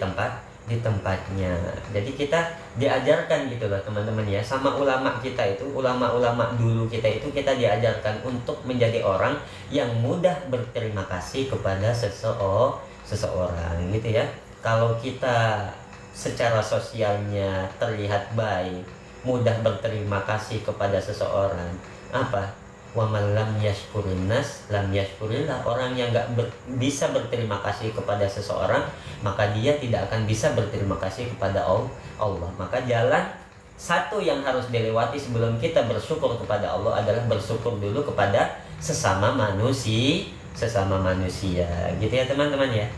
tempatnya. Jadi kita diajarkan gitu loh teman-teman ya, sama ulama kita itu, ulama-ulama dulu kita itu, kita diajarkan untuk menjadi orang yang mudah berterima kasih kepada seseorang gitu ya. Kalau kita secara sosialnya terlihat baik, mudah berterima kasih kepada seseorang, apa? Wa man lam yashkurin nas lam yashkurillah. Orang yang nggak bisa berterima kasih kepada seseorang, maka dia tidak akan bisa berterima kasih kepada Allah. Maka jalan satu yang harus dilewati sebelum kita bersyukur kepada Allah adalah bersyukur dulu kepada sesama manusia gitu ya teman-teman ya.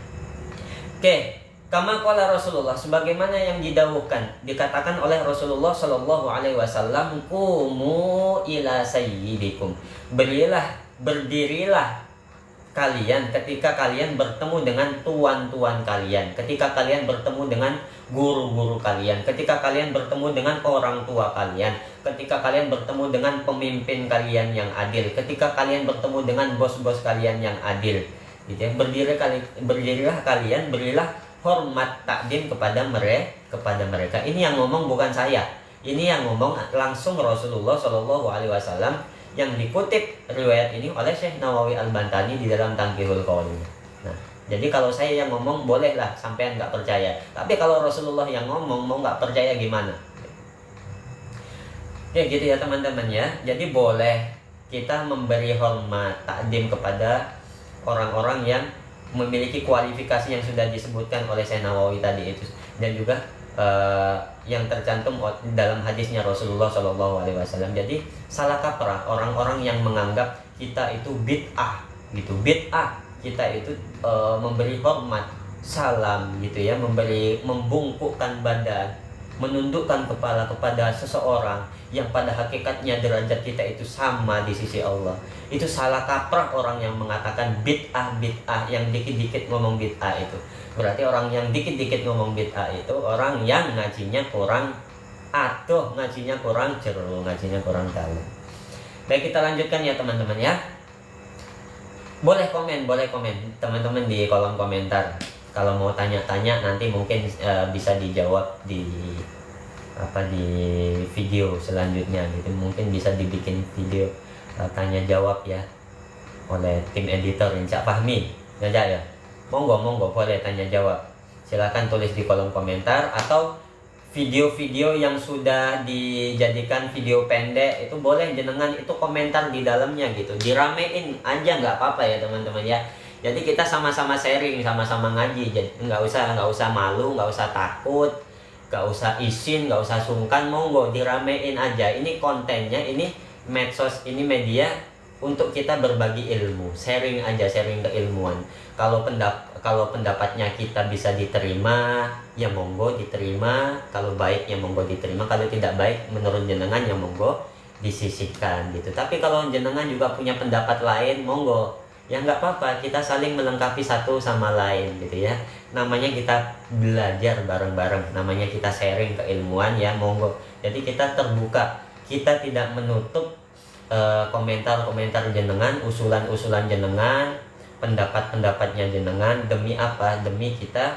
Oke, kama qala Rasulullah, sebagaimana yang didawuhkan, dikatakan oleh Rasulullah Shallallahu Alaihi Wasallam, kumu ila sayyidikum, berdirilah kalian ketika kalian bertemu dengan tuan-tuan kalian, ketika kalian bertemu dengan guru-guru kalian, ketika kalian bertemu dengan orang tua kalian, ketika kalian bertemu dengan pemimpin kalian yang adil, ketika kalian bertemu dengan bos-bos kalian yang adil, gitu ya. Berdirilah kalian, berilah hormat takdim kepada mereka. Ini yang ngomong bukan saya. Ini yang ngomong langsung Rasulullah Shallallahu Alaihi Wasallam, yang dikutip riwayat ini oleh Syekh Nawawi Al-Bantani di dalam Tanqihul Qaul. Nah, jadi kalau saya yang ngomong bolehlah sampean nggak percaya. Tapi kalau Rasulullah yang ngomong, mau nggak percaya gimana? Ya gitu ya teman-teman ya. Jadi boleh kita memberi hormat takdim kepada orang-orang yang memiliki kualifikasi yang sudah disebutkan oleh Syekh Nawawi tadi itu, dan juga yang tercantum dalam hadisnya Rasulullah SAW. Jadi salah kaprah orang-orang yang menganggap kita itu bid'ah gitu, bid'ah kita itu memberi hormat, salam gitu ya, membungkukkan badan, menundukkan kepala kepada seseorang yang pada hakikatnya derajat kita itu sama di sisi Allah. Itu salah kaprah orang yang mengatakan bid'ah, yang dikit-dikit ngomong bid'ah itu. Berarti orang yang dikit-dikit ngomong bid'ah itu orang yang ngajinya kurang, atau ngajinya kurang jeru, ngajinya kurang dalam. Baik, kita lanjutkan ya teman-teman ya. Boleh komen teman-teman di kolom komentar. Kalau mau tanya-tanya nanti mungkin bisa dijawab di video selanjutnya gitu. Mungkin bisa dibikin video tanya jawab ya oleh tim editor Cak Fahmi ya. Monggo boleh tanya jawab. Silahkan tulis di kolom komentar, atau video-video yang sudah dijadikan video pendek itu boleh jenengan itu komentar di dalamnya gitu. Diramein aja nggak apa-apa ya teman-teman ya. Jadi kita sama-sama sharing, sama-sama ngaji. Jadi nggak usah malu, nggak usah takut, nggak usah izin, nggak usah sungkan, monggo diramein aja. Ini kontennya, ini medsos, ini media untuk kita berbagi ilmu, sharing aja, sharing keilmuan. Kalau pendapatnya kita bisa diterima, ya monggo diterima. Kalau baik ya monggo diterima. Kalau tidak baik menurut jenengan ya monggo disisihkan gitu. Tapi kalau jenengan juga punya pendapat lain, monggo. Ya nggak apa-apa, kita saling melengkapi satu sama lain gitu ya. Namanya kita belajar bareng-bareng, namanya kita sharing keilmuan ya, monggo. Jadi kita terbuka, kita tidak menutup komentar-komentar jenengan, usulan-usulan jenengan, pendapat-pendapatnya jenengan. Demi apa? Demi kita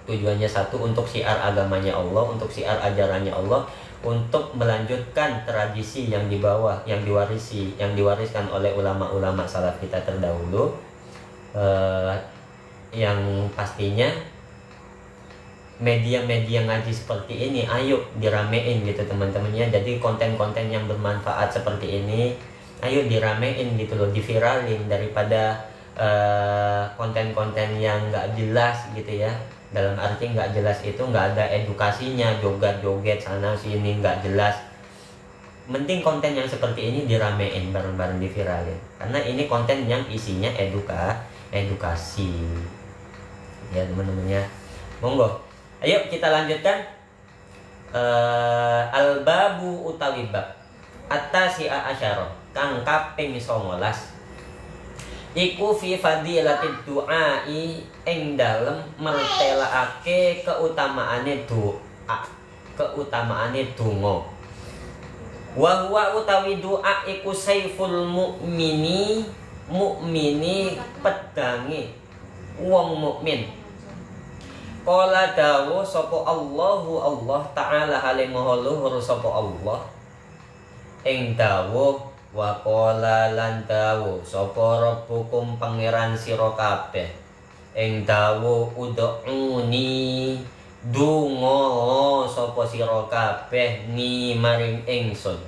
tujuannya satu, untuk syiar agamanya Allah, untuk syiar ajarannya Allah, untuk melanjutkan tradisi yang dibawa, yang diwariskan oleh ulama-ulama salaf kita terdahulu, yang pastinya media-media ngaji seperti ini ayo diramein gitu teman-teman ya. Jadi konten-konten yang bermanfaat seperti ini ayo diramein gitu loh, diviralin, daripada konten-konten yang nggak jelas gitu ya. Dalam arti nggak jelas itu nggak ada edukasinya, joget-joget sana sini nggak jelas. Mending konten yang seperti ini diramein, bareng-bareng diviralin, karena ini konten yang isinya edukasi ya teman-teman ya. Monggo, ayo kita lanjutkan. Al-babu utawi bab at-tasi'a asyara kang kaping 19 iku fi fadilatid du'ai, ing dalem mertelaake keutamaane doa, keutamaane donga. Wa huwa utawi doa iku saiful mukmini pedange wong mukmin. Qala dawu sapa Allahu, Allah taala hale maha luhur sapa Allah, ing dawuh wa qala lan dawuh sapa rabbukum pangeran sira kabeh, ing dawuh ud'uni donga sapa sira kabeh ni maring ingsun,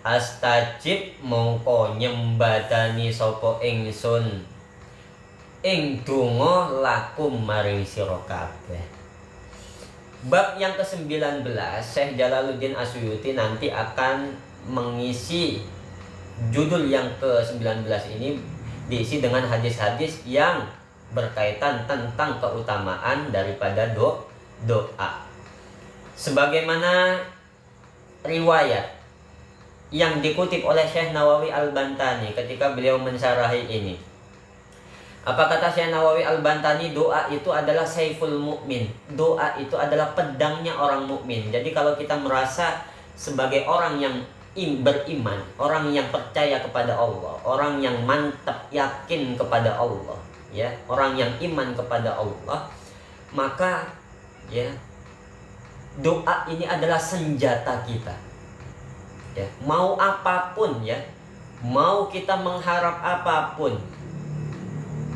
astajib mongko nyembadani sapa ingsun ing donga lakum maring sira kabeh. Bab yang ke-19 Syekh Jalaluddin Asyuyuti nanti akan mengisi judul yang ke-19 ini, diisi dengan hadis-hadis yang berkaitan tentang keutamaan daripada doa. Sebagaimana riwayat yang dikutip oleh Syekh Nawawi Al-Bantani ketika beliau mensyarahi ini. Apa kata Syekh Nawawi Al-Bantani? Doa itu adalah saiful mukmin. Doa itu adalah pedangnya orang mukmin. Jadi kalau kita merasa sebagai orang yang beriman, orang yang percaya kepada Allah, orang yang mantap yakin kepada Allah, ya, orang yang iman kepada Allah, maka ya doa ini adalah senjata kita. Ya, mau apapun ya, mau kita mengharap apapun,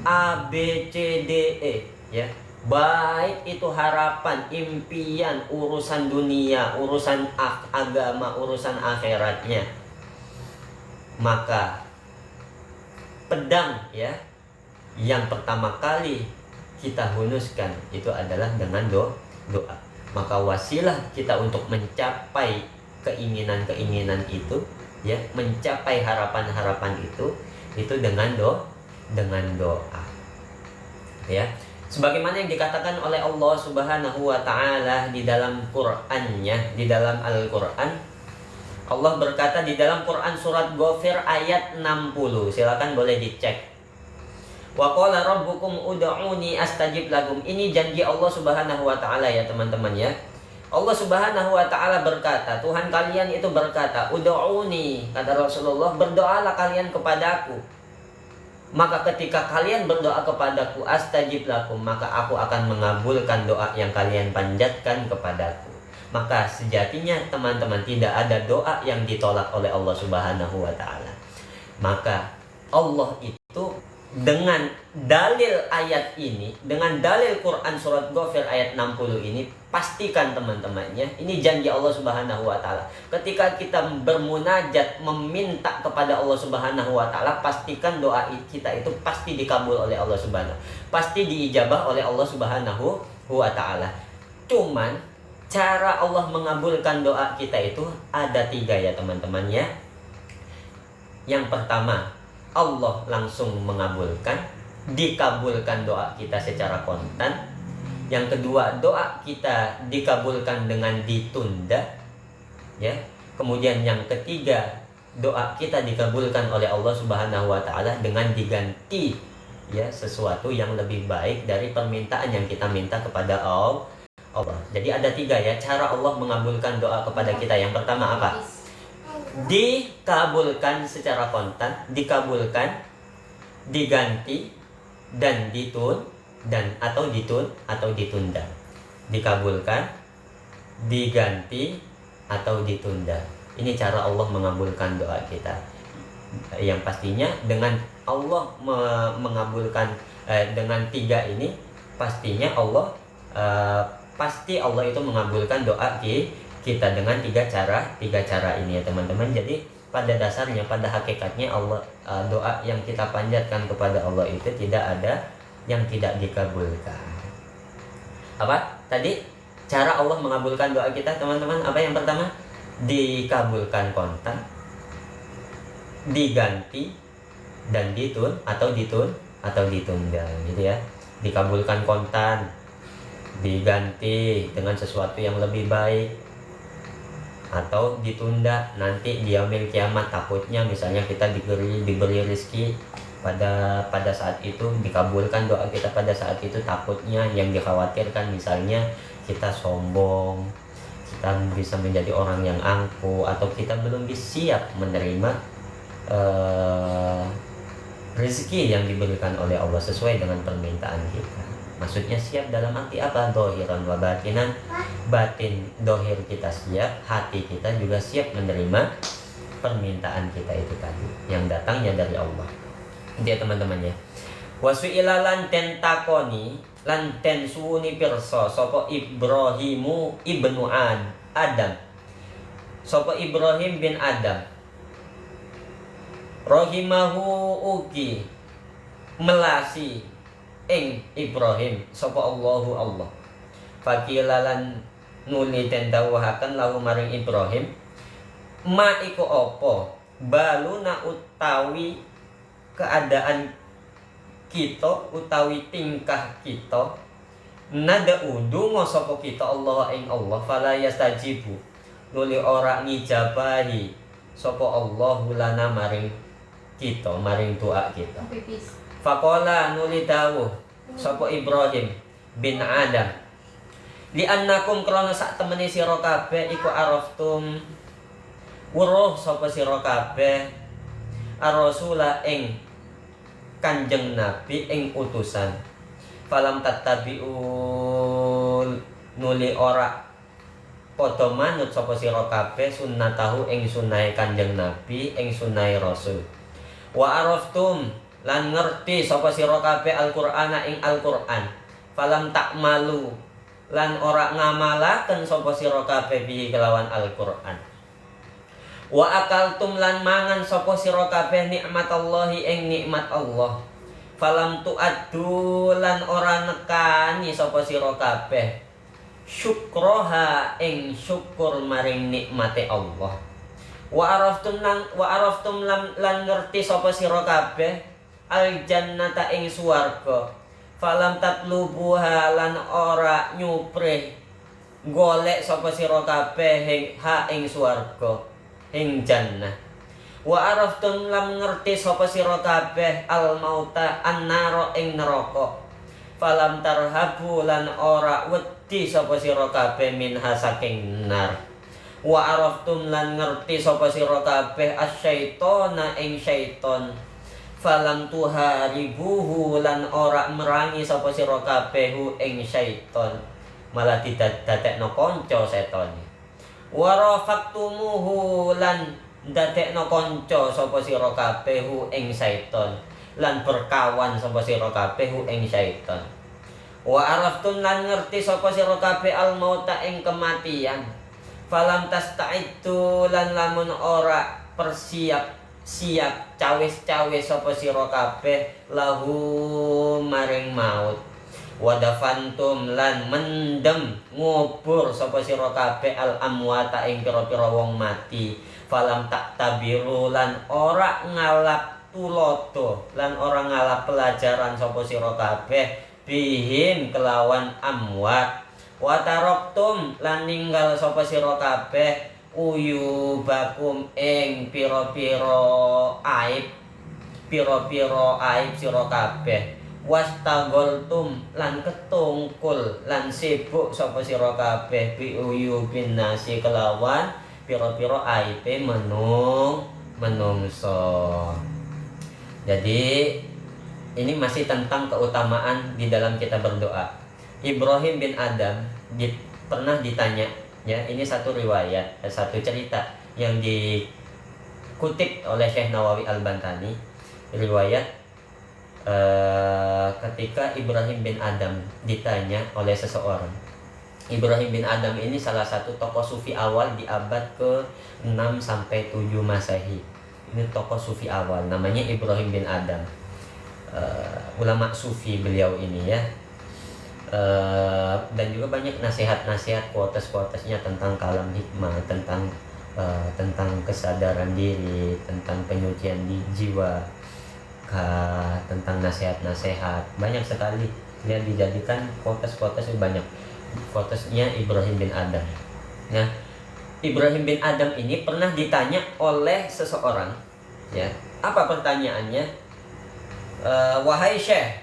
A, B, C, D, E, ya, baik itu harapan, impian, urusan dunia, urusan agama, urusan akhiratnya, maka pedang ya, yang pertama kali kita hunuskan itu adalah dengan doa. Maka wasilah kita untuk mencapai keinginan-keinginan itu, ya, mencapai harapan-harapan itu dengan doa. Ya. Sebagaimana yang dikatakan oleh Allah Subhanahu wa taala di dalam Qur'annya, di dalam Al-Qur'an, Allah berkata di dalam Quran surat Ghafir ayat 60. Silakan boleh dicek. Wa qala rabbukum ud'uni astajib lakum. Ini janji Allah Subhanahu wa taala ya teman-teman ya. Allah Subhanahu wa taala berkata, Tuhan kalian itu berkata, ud'uni, kata Rasulullah, berdoalah kalian kepadaku. Maka ketika kalian berdoa kepadaku, astajib lakum, maka aku akan mengabulkan doa yang kalian panjatkan kepadaku. Maka sejatinya teman-teman tidak ada doa yang ditolak oleh Allah Subhanahu wa taala. Maka Allah itu dengan dalil ayat ini, dengan dalil Quran surat Ghafir ayat 60 ini, pastikan teman-temannya, ini janji Allah Subhanahu wa taala. Ketika kita bermunajat meminta kepada Allah Subhanahu wa taala, pastikan doa kita itu pasti dikabul oleh Allah Subhanahu. Pasti diijabah oleh Allah Subhanahu wa taala. Cuman cara Allah mengabulkan doa kita itu ada 3 ya teman-teman ya. Yang pertama, Allah langsung mengabulkan, dikabulkan doa kita secara kontan. Yang kedua, doa kita dikabulkan dengan ditunda, ya. Kemudian yang ketiga, doa kita dikabulkan oleh Allah Subhanahu wa taala dengan diganti, ya, sesuatu yang lebih baik dari permintaan yang kita minta kepada Allah. Jadi ada 3 ya cara Allah mengabulkan doa kepada kita. Yang pertama apa? Dikabulkan secara kontan, dikabulkan, diganti, dan atau ditunda. Dikabulkan, diganti, atau ditunda. Ini cara Allah mengabulkan doa kita. Yang pastinya dengan Allah mengabulkan dengan 3 ini, pastinya Allah pasti Allah itu mengabulkan doa kita dengan 3 cara ini ya teman-teman. Jadi pada dasarnya, pada hakikatnya Allah, doa yang kita panjatkan kepada Allah itu tidak ada yang tidak dikabulkan. Apa tadi cara Allah mengabulkan doa kita teman-teman? Apa yang pertama? Dikabulkan kontan, diganti, dan ditunda gitu ya. Dikabulkan kontan, diganti dengan sesuatu yang lebih baik, atau ditunda nanti di yaumil kiamat. Takutnya misalnya kita diberi rezeki pada saat itu, dikabulkan doa kita pada saat itu, takutnya yang dikhawatirkan misalnya kita sombong, kita bisa menjadi orang yang angkuh, atau kita belum siap menerima rezeki yang diberikan oleh Allah sesuai dengan permintaan kita. Maksudnya siap dalam arti apa? Dohiran wa batinan. Batin dohir kita siap, hati kita juga siap menerima permintaan kita itu tadi yang datangnya dari Allah. Dia teman-teman ya. Wasu'ila lan ten takoni lan ten suuni pirsa sapa Ibrahimu ibnu Adam. Sapa Ibrahim bin Adam. Rahimahu ugi melasi ing Ibrahim sapa Allahu Allah. Fakilalan nuli den dawuhaken lahu maring Ibrahim, ma iku apa baluna utawi keadaan kita utawi tingkah kita, nada'u ndonga sapa kita Allah ing Allah, fala yastajibu nuli ora ngijabahi sapa Allah lana maring kita, maring doa kita. Faqala nuli dawuh sapa Ibrahim bin Adam, li annakum krana sak temene sira kabeh iku araftum weruh sapa sira kabeh ar-rasula ing Kanjeng Nabi ing utusan. Falam tattabiul nuli ora padha manut sapa sira kabeh sunnatahu ing sunahe Kanjeng Nabi ing sunahe Rasul. Wa araftum lan ngerti sapa sira kabeh Al-Qur'ana ing Al-Qur'an. Falam takmalu lan ora ngamalaken sapa sira kabeh bihi kelawan Al-Qur'an. Wa akaltum lan mangan sapa sira kabeh nikmatallahi ing nikmat Allah. falam tu'addu lan ora nekani sapa sira kabeh syukroha ing syukur maring nikmate Allah. Wa araftum lan ngerti sapa sira kabeh al jannata ing swarga falam tatlubuha lan ora nyupre golek sapa sira kabeh ing swarga ing jannah. Wa araftum lam ngerti sapa sira kabeh al mauta annara ing neraka falam tarhabu lan ora wedi sapa sira kabeh minha saking nar. Wa araftum lan ngerti sapa sira kabeh asyaitona ing syaiton falam tuharibuhu lan ora merangi sapa sira kabeh ing syaiton malah didadekno kanca setan. Wa rafaktumuhu lan ndadekno kanca sapa sira kabeh ing syaiton lan berkawan sapa sira kabeh ing syaiton. Wa araftum lan ngerti sapa sira kabeh al mauta ing kematian falam tasta'iddu lan lamun ora siap cawis-cawis sapa sira kabeh lahu maring maut. Wadafantum lan mendem ngubur sapa sira kabeh al amwata ing pira-pira wong mati falam tak tabiru lan ora ngalap tulodo lan ora ngalap pelajaran sapa sira kabeh bihim kelawan amwat. Wa taraktum lan ninggal sapa sira kabeh uyubakum ing pira-pira aib sira kabeh. Wastagoltum lan ketungkul lan sibuk sapa sira kabeh bi uyubin nasi kelawan pira-pira aibe menungso. Jadi ini masih tentang keutamaan di dalam kita berdoa. Ibrahim bin Adam pernah ditanya, ya, ini satu riwayat, satu cerita yang dikutip oleh Syekh Nawawi Al-Bantani. Riwayat ketika Ibrahim bin Adam ditanya oleh seseorang. Ibrahim bin Adam ini salah satu tokoh sufi awal di abad ke-6 sampai 7 Masehi. Ini tokoh sufi awal, namanya Ibrahim bin Adam. Ulama sufi beliau ini, ya. Dan juga banyak nasihat-nasihat, quotes-quotesnya tentang kalam hikmah, tentang kesadaran diri, tentang penyucian di jiwa, tentang nasihat-nasihat, banyak sekali dia dijadikan quotes-quotes banyak. Quotesnya Ibrahim bin Adam. Nah, Ibrahim bin Adam ini pernah ditanya oleh seseorang, ya. Apa pertanyaannya? Wahai Syekh,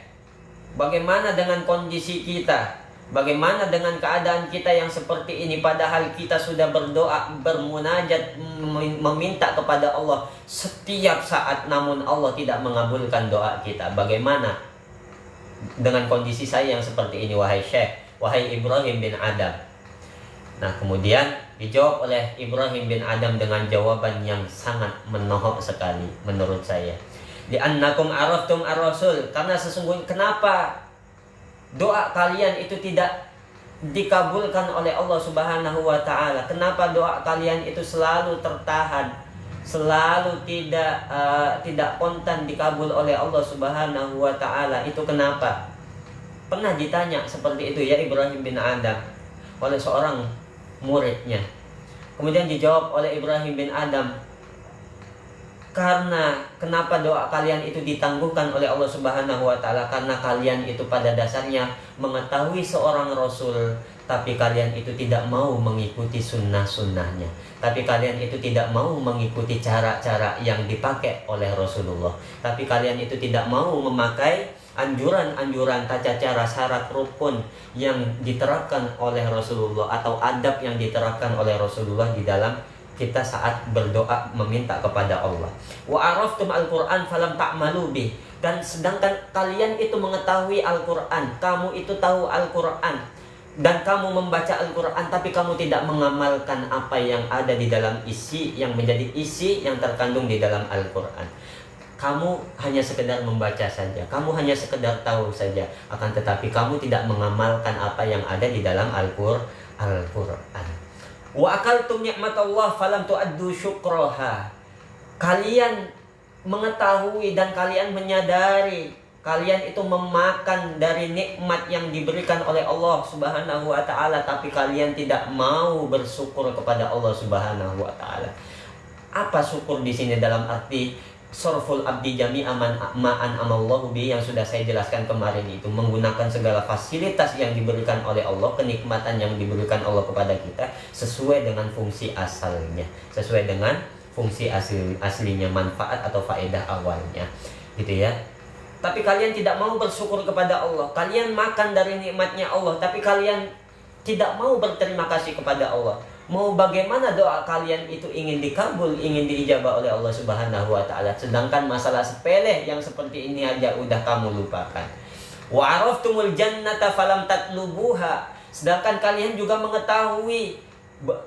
bagaimana dengan kondisi kita? Bagaimana dengan keadaan kita yang seperti ini, padahal kita sudah berdoa, bermunajat, meminta kepada Allah setiap saat, namun Allah tidak mengabulkan doa kita. Bagaimana dengan kondisi saya yang seperti ini, wahai Syekh, wahai Ibrahim bin Adam? Nah, kemudian dijawab oleh Ibrahim bin Adam dengan jawaban yang sangat menohok sekali menurut saya. Li'annakum araftum ar-rasul, karena sesungguhnya kenapa doa kalian itu tidak dikabulkan oleh Allah Subhanahu wa taala? Kenapa doa kalian itu selalu tertahan, selalu tidak kontan dikabul oleh Allah Subhanahu wa taala? Itu kenapa? Pernah ditanya seperti itu, ya, Ibrahim bin Adam oleh seorang muridnya. Kemudian dijawab oleh Ibrahim bin Adam, karena kenapa doa kalian itu ditangguhkan oleh Allah Subhanahu wa taala? Karena kalian itu pada dasarnya mengetahui seorang rasul, tapi kalian itu tidak mau mengikuti sunnah-sunnahnya. Tapi kalian itu tidak mau mengikuti cara-cara yang dipakai oleh Rasulullah. Tapi kalian itu tidak mau memakai anjuran-anjuran, tata cara, syarat, rukun yang diterapkan oleh Rasulullah, atau adab yang diterapkan oleh Rasulullah di dalam kita saat berdoa meminta kepada Allah. Wa araftum al-Qur'an falam ta'malu bih, dan sedangkan kalian itu mengetahui Al-Qur'an, kamu itu tahu Al-Qur'an dan kamu membaca Al-Qur'an, tapi kamu tidak mengamalkan apa yang ada di dalam isi yang menjadi isi yang terkandung di dalam Al-Qur'an. Kamu hanya sekedar membaca saja, kamu hanya sekedar tahu saja, akan tetapi kamu tidak mengamalkan apa yang ada di dalam Al-Qur'an. Wa akaltum nikmatallah falam tu'addu syukraha. Kalian mengetahui dan kalian menyadari Kalian itu memakan dari nikmat yang diberikan oleh Allah Subhanahu wa taala, tapi kalian tidak mau bersyukur kepada Allah Subhanahu wa taala. Apa syukur di sini dalam arti sorful abdi jami'a ma'an amallahu bi, yang sudah saya jelaskan kemarin, itu menggunakan segala fasilitas yang diberikan oleh Allah, kenikmatan yang diberikan Allah kepada kita sesuai dengan fungsi asalnya, sesuai dengan fungsi aslinya, manfaat atau faedah awalnya, gitu ya. Tapi kalian tidak mau bersyukur kepada Allah. Kalian makan dari nikmatnya Allah, tapi kalian tidak mau berterima kasih kepada Allah. Mau bagaimana doa kalian itu ingin dikabul, ingin diijabah oleh Allah Subhanahu wa taala, sedangkan masalah sepele yang seperti ini aja udah kamu lupakan. Wa araftumul jannata falam tatlubuha, sedangkan kalian juga mengetahui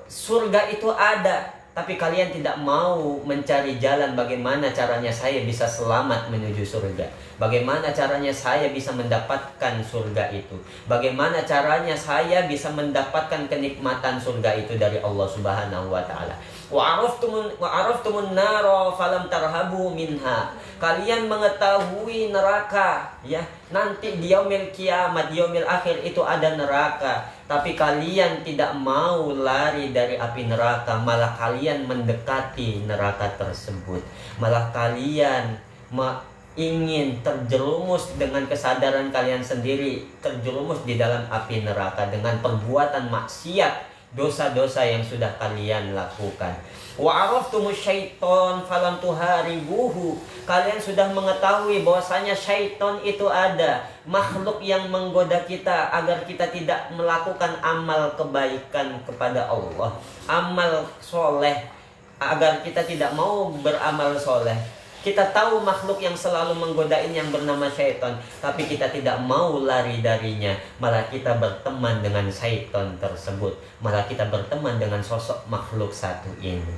surga itu ada, tapi kalian tidak mau mencari jalan bagaimana caranya saya bisa selamat menuju surga. Bagaimana caranya saya bisa mendapatkan surga itu. Bagaimana caranya saya bisa mendapatkan kenikmatan surga itu dari Allah Subhanahu wa taala. Wa araftumun nara falam tarhabu minha. Kalian mengetahui neraka, ya. Nanti di yaumil kiamat, di yaumil akhir itu ada neraka, tapi kalian tidak mau lari dari api neraka, malah kalian mendekati neraka tersebut. Malah kalian ingin terjerumus dengan kesadaran kalian sendiri, terjerumus di dalam api neraka dengan perbuatan maksiat, dosa-dosa yang sudah kalian lakukan. Wa araftumus syaiton falam tuharibuhu. Kalian sudah mengetahui bahwasanya syaiton itu ada, makhluk yang menggoda kita agar kita tidak melakukan amal kebaikan kepada Allah, amal soleh, agar kita tidak mau beramal soleh. Kita tahu makhluk yang selalu menggodain yang bernama syaitan, tapi kita tidak mau lari darinya. Malah kita berteman dengan syaitan tersebut. Malah kita berteman dengan sosok makhluk satu ini.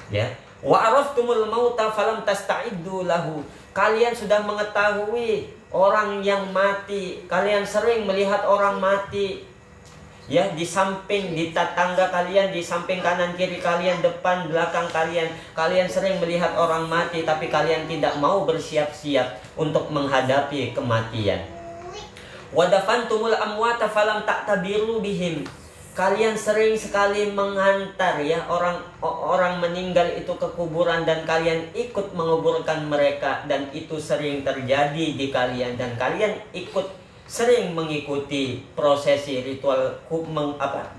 Ya. Wa araftumul mauta falam tasta'iddu lahu. Kalian sudah mengetahui orang yang mati. Kalian sering melihat orang mati. Ya, di samping, di tetangga kalian, di samping kanan kiri kalian, depan belakang kalian, kalian sering melihat orang mati, tapi kalian tidak mau bersiap-siap untuk menghadapi kematian. Wadafantumul amwata falam ta'tabiru bihim. Kalian sering sekali menghantar, ya, orang meninggal itu ke kuburan, dan kalian ikut menguburkan mereka, dan itu sering terjadi di kalian, dan kalian sering mengikuti prosesi ritual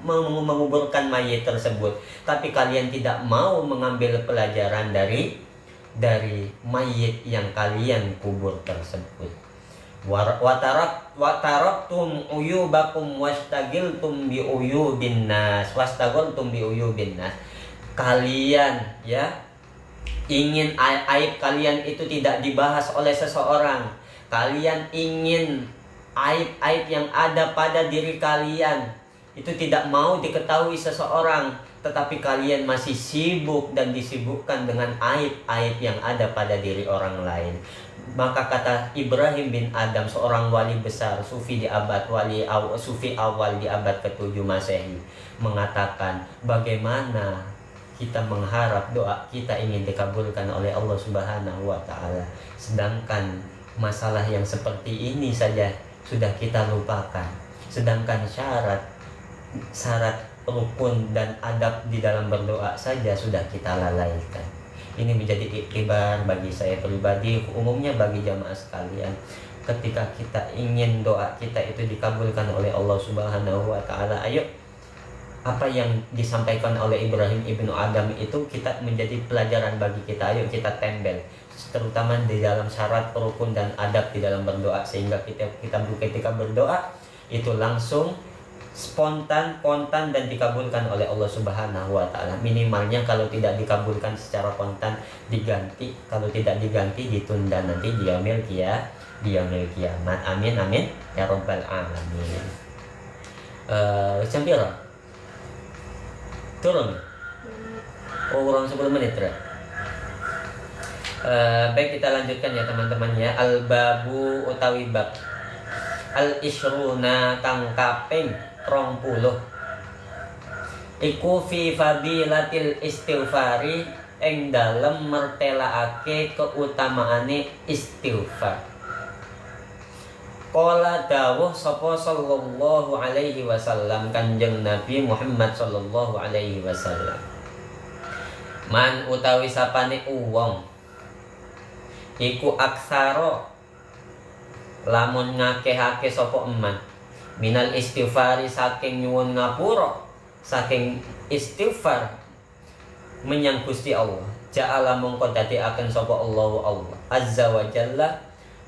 menguburkan mayit tersebut, tapi kalian tidak mau mengambil pelajaran dari mayit yang kalian kubur tersebut. Wataraktum uyubakum wastagiltum bi uyubin nas. Kalian, ya, ingin aib kalian itu tidak dibahas oleh seseorang. Kalian ingin aib-aib yang ada pada diri kalian itu tidak mau diketahui seseorang, tetapi kalian masih sibuk dan disibukkan dengan aib-aib yang ada pada diri orang lain. Maka kata Ibrahim bin Adam, seorang wali besar sufi sufi awal di abad ke-7 Masehi, mengatakan bagaimana kita mengharap doa kita ingin dikabulkan oleh Allah Subhanahu wa taala, sedangkan masalah yang seperti ini saja sudah kita lupakan, sedangkan syarat rukun dan adab di dalam berdoa saja sudah kita lalaikan. Ini menjadi iktibar bagi saya pribadi, umumnya bagi jamaah sekalian. Ketika kita ingin doa kita itu dikabulkan oleh Allah Subhanahu wa taala, ayo, apa yang disampaikan oleh Ibrahim ibnu Adam itu kita menjadi pelajaran bagi kita. Ayo kita tembel, terutama di dalam syarat rukun dan adab di dalam berdoa, sehingga kita ketika berdoa itu langsung spontan dan dikabulkan oleh Allah Subhanahu wa taala. Minimalnya kalau tidak dikabulkan secara spontan diganti, kalau tidak diganti ditunda nanti di yaumil kiamat. Amin amin ya rabbal alamin. Campira turun. Kurang 10 menit ya. Baik, kita lanjutkan ya teman-teman ya. Al-babu utawi bab al-isruna kang kaping 20 iku fi fadilatil istighfari, ing dalem mertelaake keutamaane istighfar. Qala dawuh sapa sallallahu alaihi wasallam Kanjeng Nabi Muhammad sallallahu alaihi wasallam. Man utawi sapane wong iku aksara lamun ngakehake sapa eman minal istighfari saking nyuwun ngapura saking istighfar menyang Gusti Allah. Ja'ala mongko dadekaken sapa Allah azza wa jalla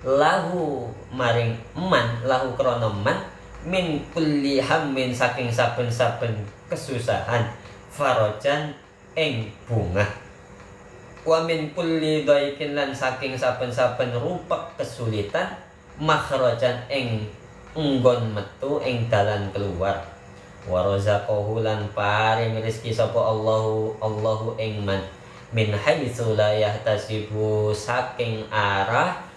lahu maring man lahu krana man min kulli hammin saking saben-saben kesusahan farajan ing bungah wa min kulli dhaikin lan saking saben-saben rupak kesulitan makhrajan ing enggon metu ing dalan keluar wa razaqahu lan paring rezeki sapa Allahu ing man min haitsu la yahtasibu saking arah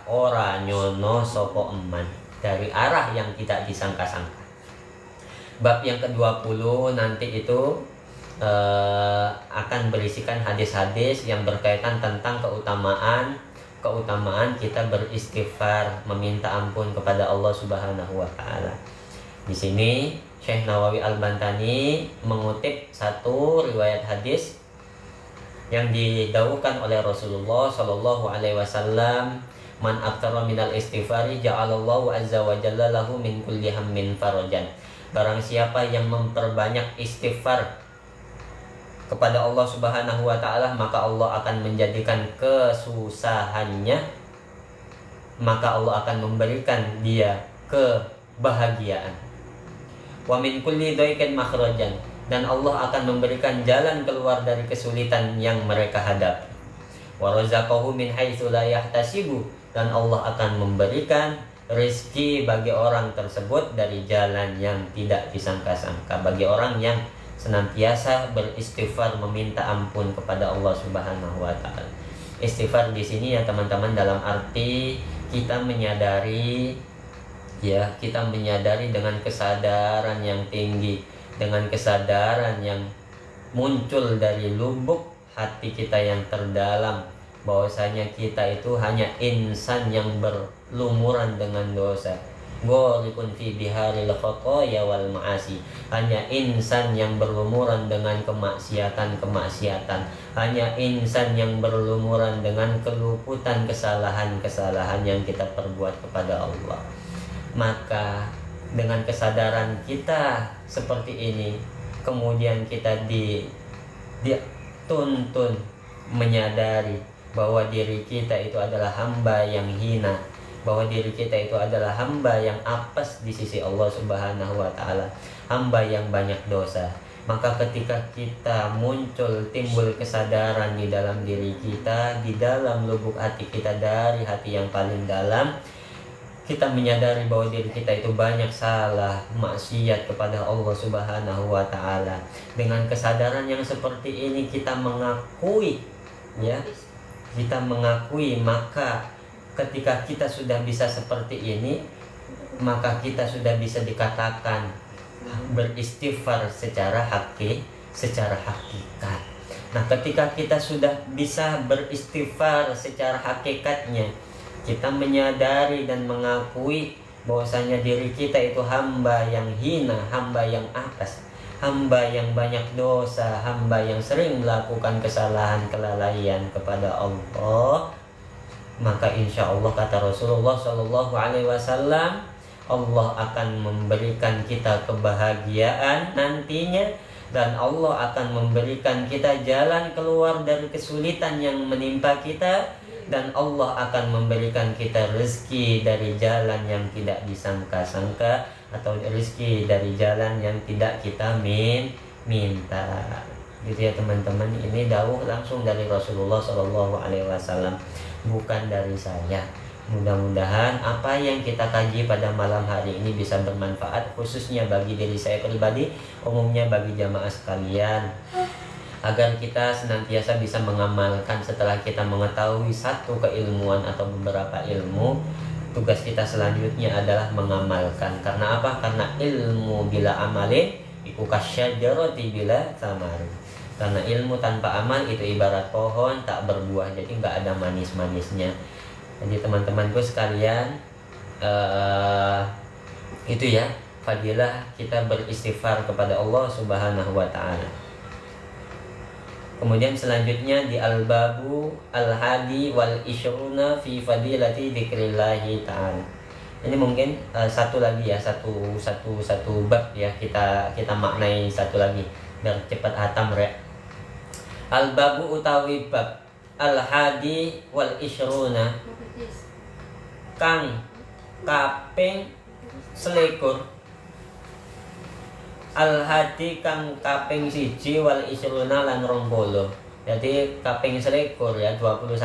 ora nyono sapa eman dari arah yang tidak disangka-sangka. Bab yang ke-20 nanti itu akan berisikan hadis-hadis yang berkaitan tentang keutamaan kita beristighfar, meminta ampun kepada Allah Subhanahu wa taala. Di sini Syekh Nawawi Al-Bantani mengutip satu riwayat hadis yang didawuhkan oleh Rasulullah Shallallahu Alaihi Wasallam, man aktara minal istighfari ja'alallahu azza wa jalla lahu min kulli hammin farajan. Barang siapa yang memperbanyak istighfar kepada Allah Subhanahu wa taala, maka Allah akan menjadikan kesusahannya, maka Allah akan memberikan dia kebahagiaan. Wa min kulli dhaikin makhrajan, dan Allah akan memberikan jalan keluar dari kesulitan yang mereka hadapi. Wa razaqahu min haitsu la yahtasibu, dan Allah akan memberikan rezeki bagi orang tersebut dari jalan yang tidak disangka-sangka, bagi orang yang senantiasa beristighfar meminta ampun kepada Allah Subhanahu wa taala. Istighfar di sini ya teman-teman dalam arti kita menyadari dengan kesadaran yang tinggi, dengan kesadaran yang muncul dari lubuk hati kita yang terdalam, bahwasanya kita itu hanya insan yang berlumuran dengan dosa. Gharikun fi biharil khotoya wal ma'asi, hanya insan yang berlumuran dengan kemaksiatan, hanya insan yang berlumuran dengan keluputan kesalahan yang kita perbuat kepada Allah. Maka dengan kesadaran kita seperti ini, kemudian kita dituntun menyadari bahwa diri kita itu adalah hamba yang hina, bahwa diri kita itu adalah hamba yang apes di sisi Allah Subhanahu wa taala, hamba yang banyak dosa. Maka ketika kita timbul kesadaran di dalam diri kita, di dalam lubuk hati kita, dari hati yang paling dalam, kita menyadari bahwa diri kita itu banyak salah, maksiat kepada Allah Subhanahu wa taala. Dengan kesadaran yang seperti ini kita mengakui, maka ketika kita sudah bisa seperti ini, maka kita sudah bisa dikatakan beristighfar secara hakikat. Nah, ketika kita sudah bisa beristighfar secara hakikatnya, kita menyadari dan mengakui bahwasanya diri kita itu hamba yang hina, hamba yang apes, hamba yang banyak dosa, hamba yang sering melakukan kesalahan kelalaian kepada Allah. Maka insya Allah kata Rasulullah Shallallahu Alaihi Wasallam, Allah akan memberikan kita kebahagiaan nantinya, dan Allah akan memberikan kita jalan keluar dari kesulitan yang menimpa kita, dan Allah akan memberikan kita rezeki dari jalan yang tidak disangka-sangka, atau rezeki dari jalan yang tidak kita minta. Gitu ya teman-teman, ini dawuh langsung dari Rasulullah Shallallahu Alaihi Wasallam, bukan dari saya. Mudah-mudahan apa yang kita kaji pada malam hari ini bisa bermanfaat, khususnya bagi diri saya pribadi, umumnya bagi jamaah sekalian, agar kita senantiasa bisa mengamalkan. Setelah kita mengetahui satu keilmuan atau beberapa ilmu, tugas kita selanjutnya adalah mengamalkan. Karena apa? Karena ilmu bila amalin iku kasyajarati bila tamarin. Karena ilmu tanpa amal itu ibarat pohon tak berbuah, jadi nggak ada manis-manisnya. Jadi teman-temanku sekalian, Itu ya fadilah kita beristighfar kepada Allah Subhanahu wa taala. Kemudian selanjutnya di al-babu al-hadi wal isyruna fi fadilati dzikrillahi ta'ala. Ini mungkin satu lagi ya, satu bab ya, kita maknai satu lagi biar cepat hatam rek. Al-babu utawi bab al-hadi wal isyruna kang kaping selikur, al-hadi kang kaping siji wal isyruna lan 20. Jadi kaping selikur ya 21.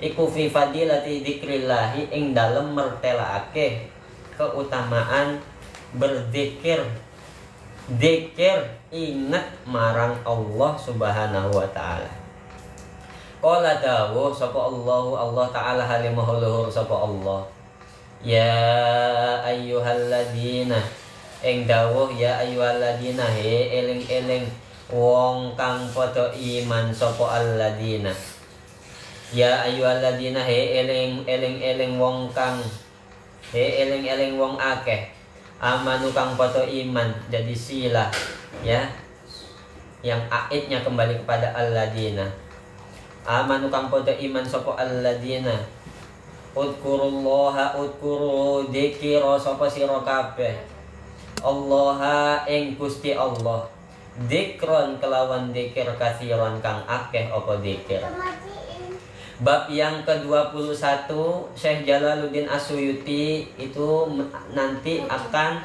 Iku fi fadilati dzikrillahi ing dalem mertelake keutamaan berzikir, zikir ingat marang Allah Subhanahu wa taala. Qala dawuh sapa Allah taala halimah luhur sapa Allah. Ya ayyuhalladzina ing dawuh ya ayyuhalladzina he eling-eling wong kang padha iman sapa alladzina. Ya ayyuhalladzina he eling-eling wong kang eling-eling wong akeh amanu kang padha iman. Jadi silah ya yang aidnya kembali kepada alladzina. Amanu kang padha iman sapa alladzina. Udkurullaha udkuru dzikira sapa sira kabeh. Allah ing Gusti Allah. Dzikron kelawan dzikir kasiron kang akeh apa dzikir. Bab yang ke-21 Syekh Jalaluddin As-Suyuti itu nanti akan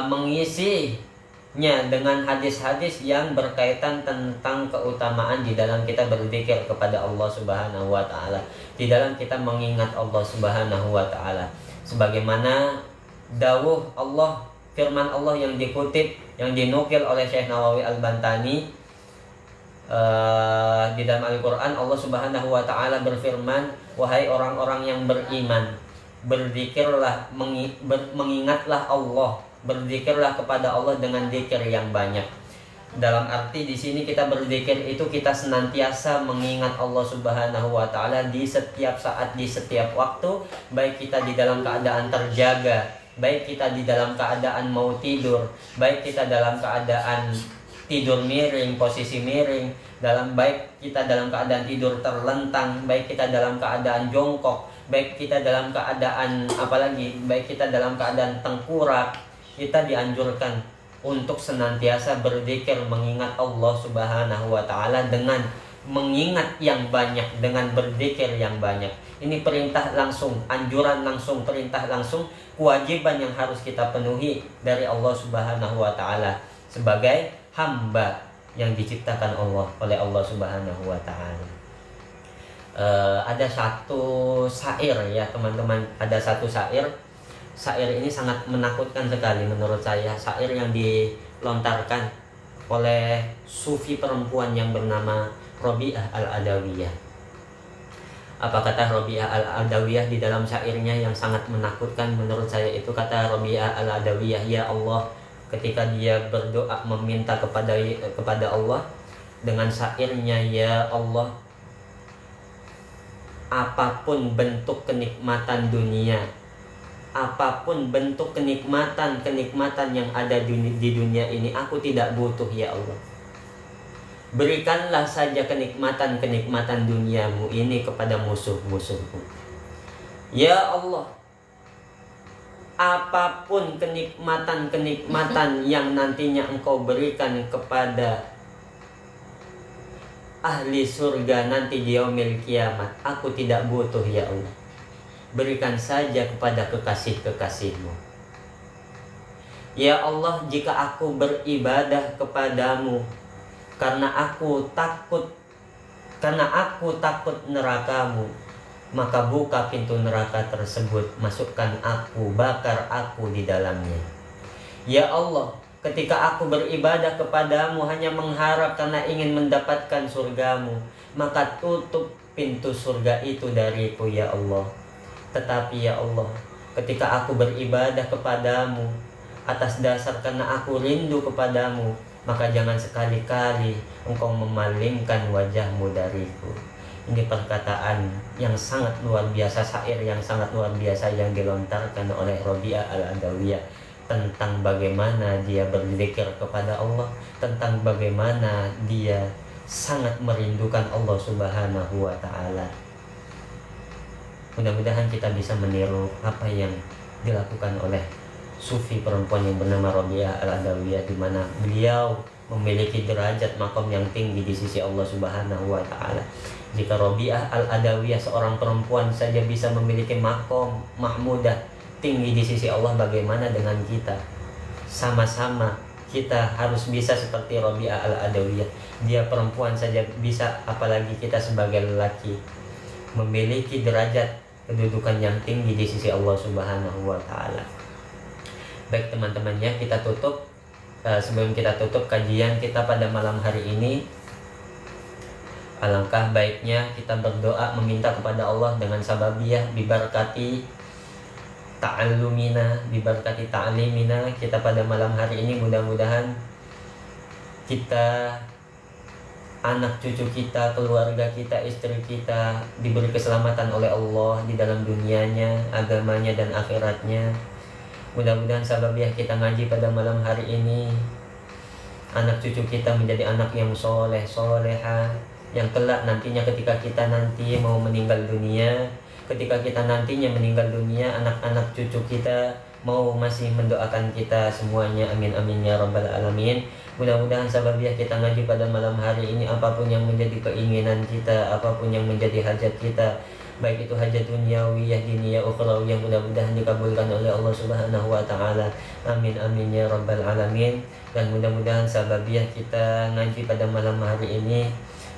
mengisinya dengan hadis-hadis yang berkaitan tentang keutamaan di dalam kita berzikir kepada Allah Subhanahu wa taala, di dalam kita mengingat Allah Subhanahu wa taala. Sebagaimana dawuh Allah, firman Allah yang dikutip, yang dinukil oleh Syekh Nawawi Al-Bantani di dalam Al-Quran, Allah Subhanahu wa ta'ala berfirman, wahai orang-orang yang beriman, berzikirlah, mengingatlah Allah, berzikirlah kepada Allah dengan zikir yang banyak. Dalam arti di sini kita berzikir itu kita senantiasa mengingat Allah Subhanahu wa ta'ala di setiap saat, di setiap waktu, baik kita di dalam keadaan terjaga, baik kita di dalam keadaan mau tidur, baik kita dalam keadaan tidur miring, posisi miring, baik kita dalam keadaan tidur terlentang, baik kita dalam keadaan jongkok, baik kita dalam keadaan baik kita dalam keadaan tengkurap, kita dianjurkan untuk senantiasa berzikir mengingat Allah Subhanahu wa taala dengan mengingat yang banyak, dengan berzikir yang banyak. Ini perintah langsung, anjuran langsung, perintah langsung, kewajiban yang harus kita penuhi dari Allah Subhanahu wa taala sebagai hamba yang diciptakan oleh Allah Subhanahu wa taala. Ada satu syair ya teman-teman, ada satu syair. Syair ini sangat menakutkan sekali menurut saya. Syair yang dilontarkan oleh sufi perempuan yang bernama Robi'ah Al-Adawiyah. Apa kata Robi'ah Al-Adawiyah di dalam syairnya yang sangat menakutkan menurut saya itu? Kata Robi'ah Al-Adawiyah, ya Allah, ketika dia berdoa meminta kepada Allah dengan syairnya, ya Allah, apapun bentuk kenikmatan dunia, apapun bentuk kenikmatan yang ada di dunia ini, aku tidak butuh ya Allah. Berikanlah saja kenikmatan duniamu ini kepada musuh-musuhku. Ya Allah, apapun kenikmatan yang nantinya engkau berikan kepada ahli surga nanti di yaumil kiamat, aku tidak butuh ya Allah. Berikan saja kepada kekasih-kekasihmu. Ya Allah, jika aku beribadah kepadamu karena aku takut nerakamu, maka buka pintu neraka tersebut, masukkan aku, bakar aku di dalamnya. Ya Allah, ketika aku beribadah kepadamu hanya mengharap karena ingin mendapatkan surgamu, maka tutup pintu surga itu dariku ya Allah. Tetapi ya Allah, ketika aku beribadah kepadamu atas dasar karena aku rindu kepadamu, maka jangan sekali-kali engkau memalingkan wajahmu dariku. Ini perkataan yang sangat luar biasa, syair yang sangat luar biasa yang dilontarkan oleh Rabi'ah al-Adawiyah tentang bagaimana dia berzikir kepada Allah, tentang bagaimana dia sangat merindukan Allah Subhanahu wa Ta'ala. Mudah-mudahan kita bisa meniru apa yang dilakukan oleh sufi perempuan yang bernama Rabi'ah al-Adawiyah, di mana beliau memiliki derajat makom yang tinggi di sisi Allah Subhanahu wa Ta'ala. Jika Rabi'ah al-Adawiyah seorang perempuan saja bisa memiliki makom mahmudah tinggi di sisi Allah, bagaimana dengan kita? Sama-sama kita harus bisa seperti Rabi'ah al-Adawiyah. Dia perempuan saja bisa, apalagi kita sebagai lelaki memiliki derajat kedudukan yang tinggi di sisi Allah Subhanahu wa Ta'ala. Baik teman-temannya, kita tutup. Sebelum kita tutup kajian kita pada malam hari ini, alangkah baiknya kita berdoa meminta kepada Allah dengan sababiyah bibarakati ta'allumina, bibarakati ta'limina kita pada malam hari ini. Mudah-mudahan kita, anak cucu kita, keluarga kita, istri kita diberi keselamatan oleh Allah di dalam dunianya, agamanya dan akhiratnya. Mudah-mudahan sababiyah kita ngaji pada malam hari ini, anak cucu kita menjadi anak yang soleh, soleha, yang kelak nantinya ketika kita nanti mau meninggal dunia, ketika kita nantinya meninggal dunia, anak-anak cucu kita mau masih mendoakan kita semuanya. Amin amin ya rabbal alamin. Mudah-mudahan sababiyah kita ngaji pada malam hari ini, apapun yang menjadi keinginan kita, apapun yang menjadi hajat kita, baik itu hajat dunyawiyah, diniyah, ukhrawiyah, mudah-mudahan dikabulkan oleh Allah Subhanahu wa Ta'ala. Amin amin ya rabbal alamin. Dan mudah-mudahan sababiyah kita ngaji pada malam hari ini,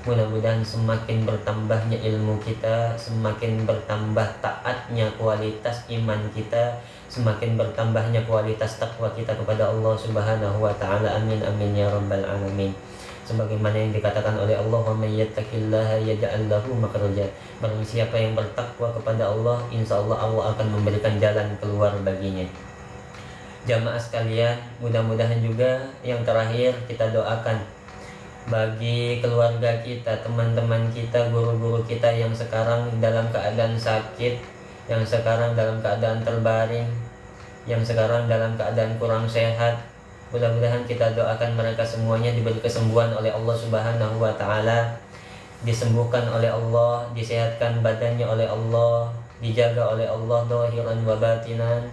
mudah-mudahan semakin bertambahnya ilmu kita, semakin bertambah taatnya kualitas iman kita, semakin bertambahnya kualitas takwa kita kepada Allah Subhanahu wa Ta'ala. Amin amin ya rabbal alamin. Sebagaimana yang dikatakan oleh Allah, wa may yattaqillaha yaj'al lahu makhraja. Barang siapa yang bertakwa kepada Allah, insyaallah Allah akan memberikan jalan keluar baginya. Jamaah sekalian, mudah-mudahan juga yang terakhir kita doakan bagi keluarga kita, teman-teman kita, guru-guru kita yang sekarang dalam keadaan sakit, yang sekarang dalam keadaan terbaring, yang sekarang dalam keadaan kurang sehat. Mudah-mudahan kita doakan mereka semuanya diberi kesembuhan oleh Allah Subhanahu wa Ta'ala, disembuhkan oleh Allah, disehatkan badannya oleh Allah, dijaga oleh Allah zahiran wa batinan.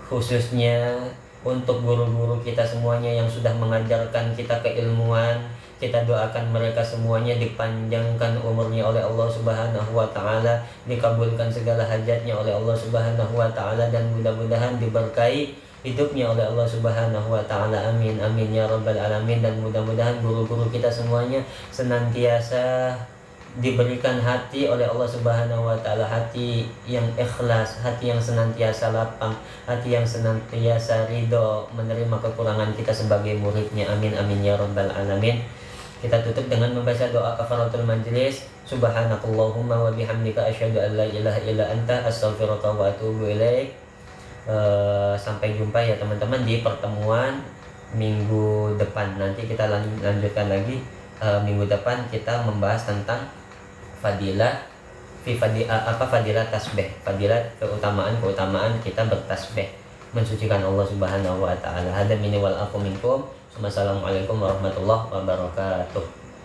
Khususnya untuk guru-guru kita semuanya yang sudah mengajarkan kita keilmuan, kita doakan mereka semuanya dipanjangkan umurnya oleh Allah Subhanahu wa Ta'ala, dikabulkan segala hajatnya oleh Allah Subhanahu wa Ta'ala, dan mudah-mudahan diberkahi hidupnya oleh Allah Subhanahu wa Ta'ala. Amin amin ya rabbal alamin. Dan mudah-mudahan guru-guru kita semuanya senantiasa diberikan hati oleh Allah Subhanahu wa Ta'ala, hati yang ikhlas, hati yang senantiasa lapang, hati yang senantiasa ridho menerima kekurangan kita sebagai muridnya. Amin amin ya rabbal alamin. Kita tutup dengan membaca doa kafaratul majlis. Subhanakallahumma wa bihamdika asyhadu an la ilaha illa anta astaghfiruka wa atubu ilaik. Sampai jumpa ya teman-teman di pertemuan minggu depan. Nanti kita lanjutkan lagi. Minggu depan kita membahas tentang fadilah tasbih, fadilah keutamaan kita bertasbih, mensucikan Allah Subhanahu wa Ta'ala. Hada minni wal aqu minkum. Wassalamualaikum warahmatullahi wabarakatuh.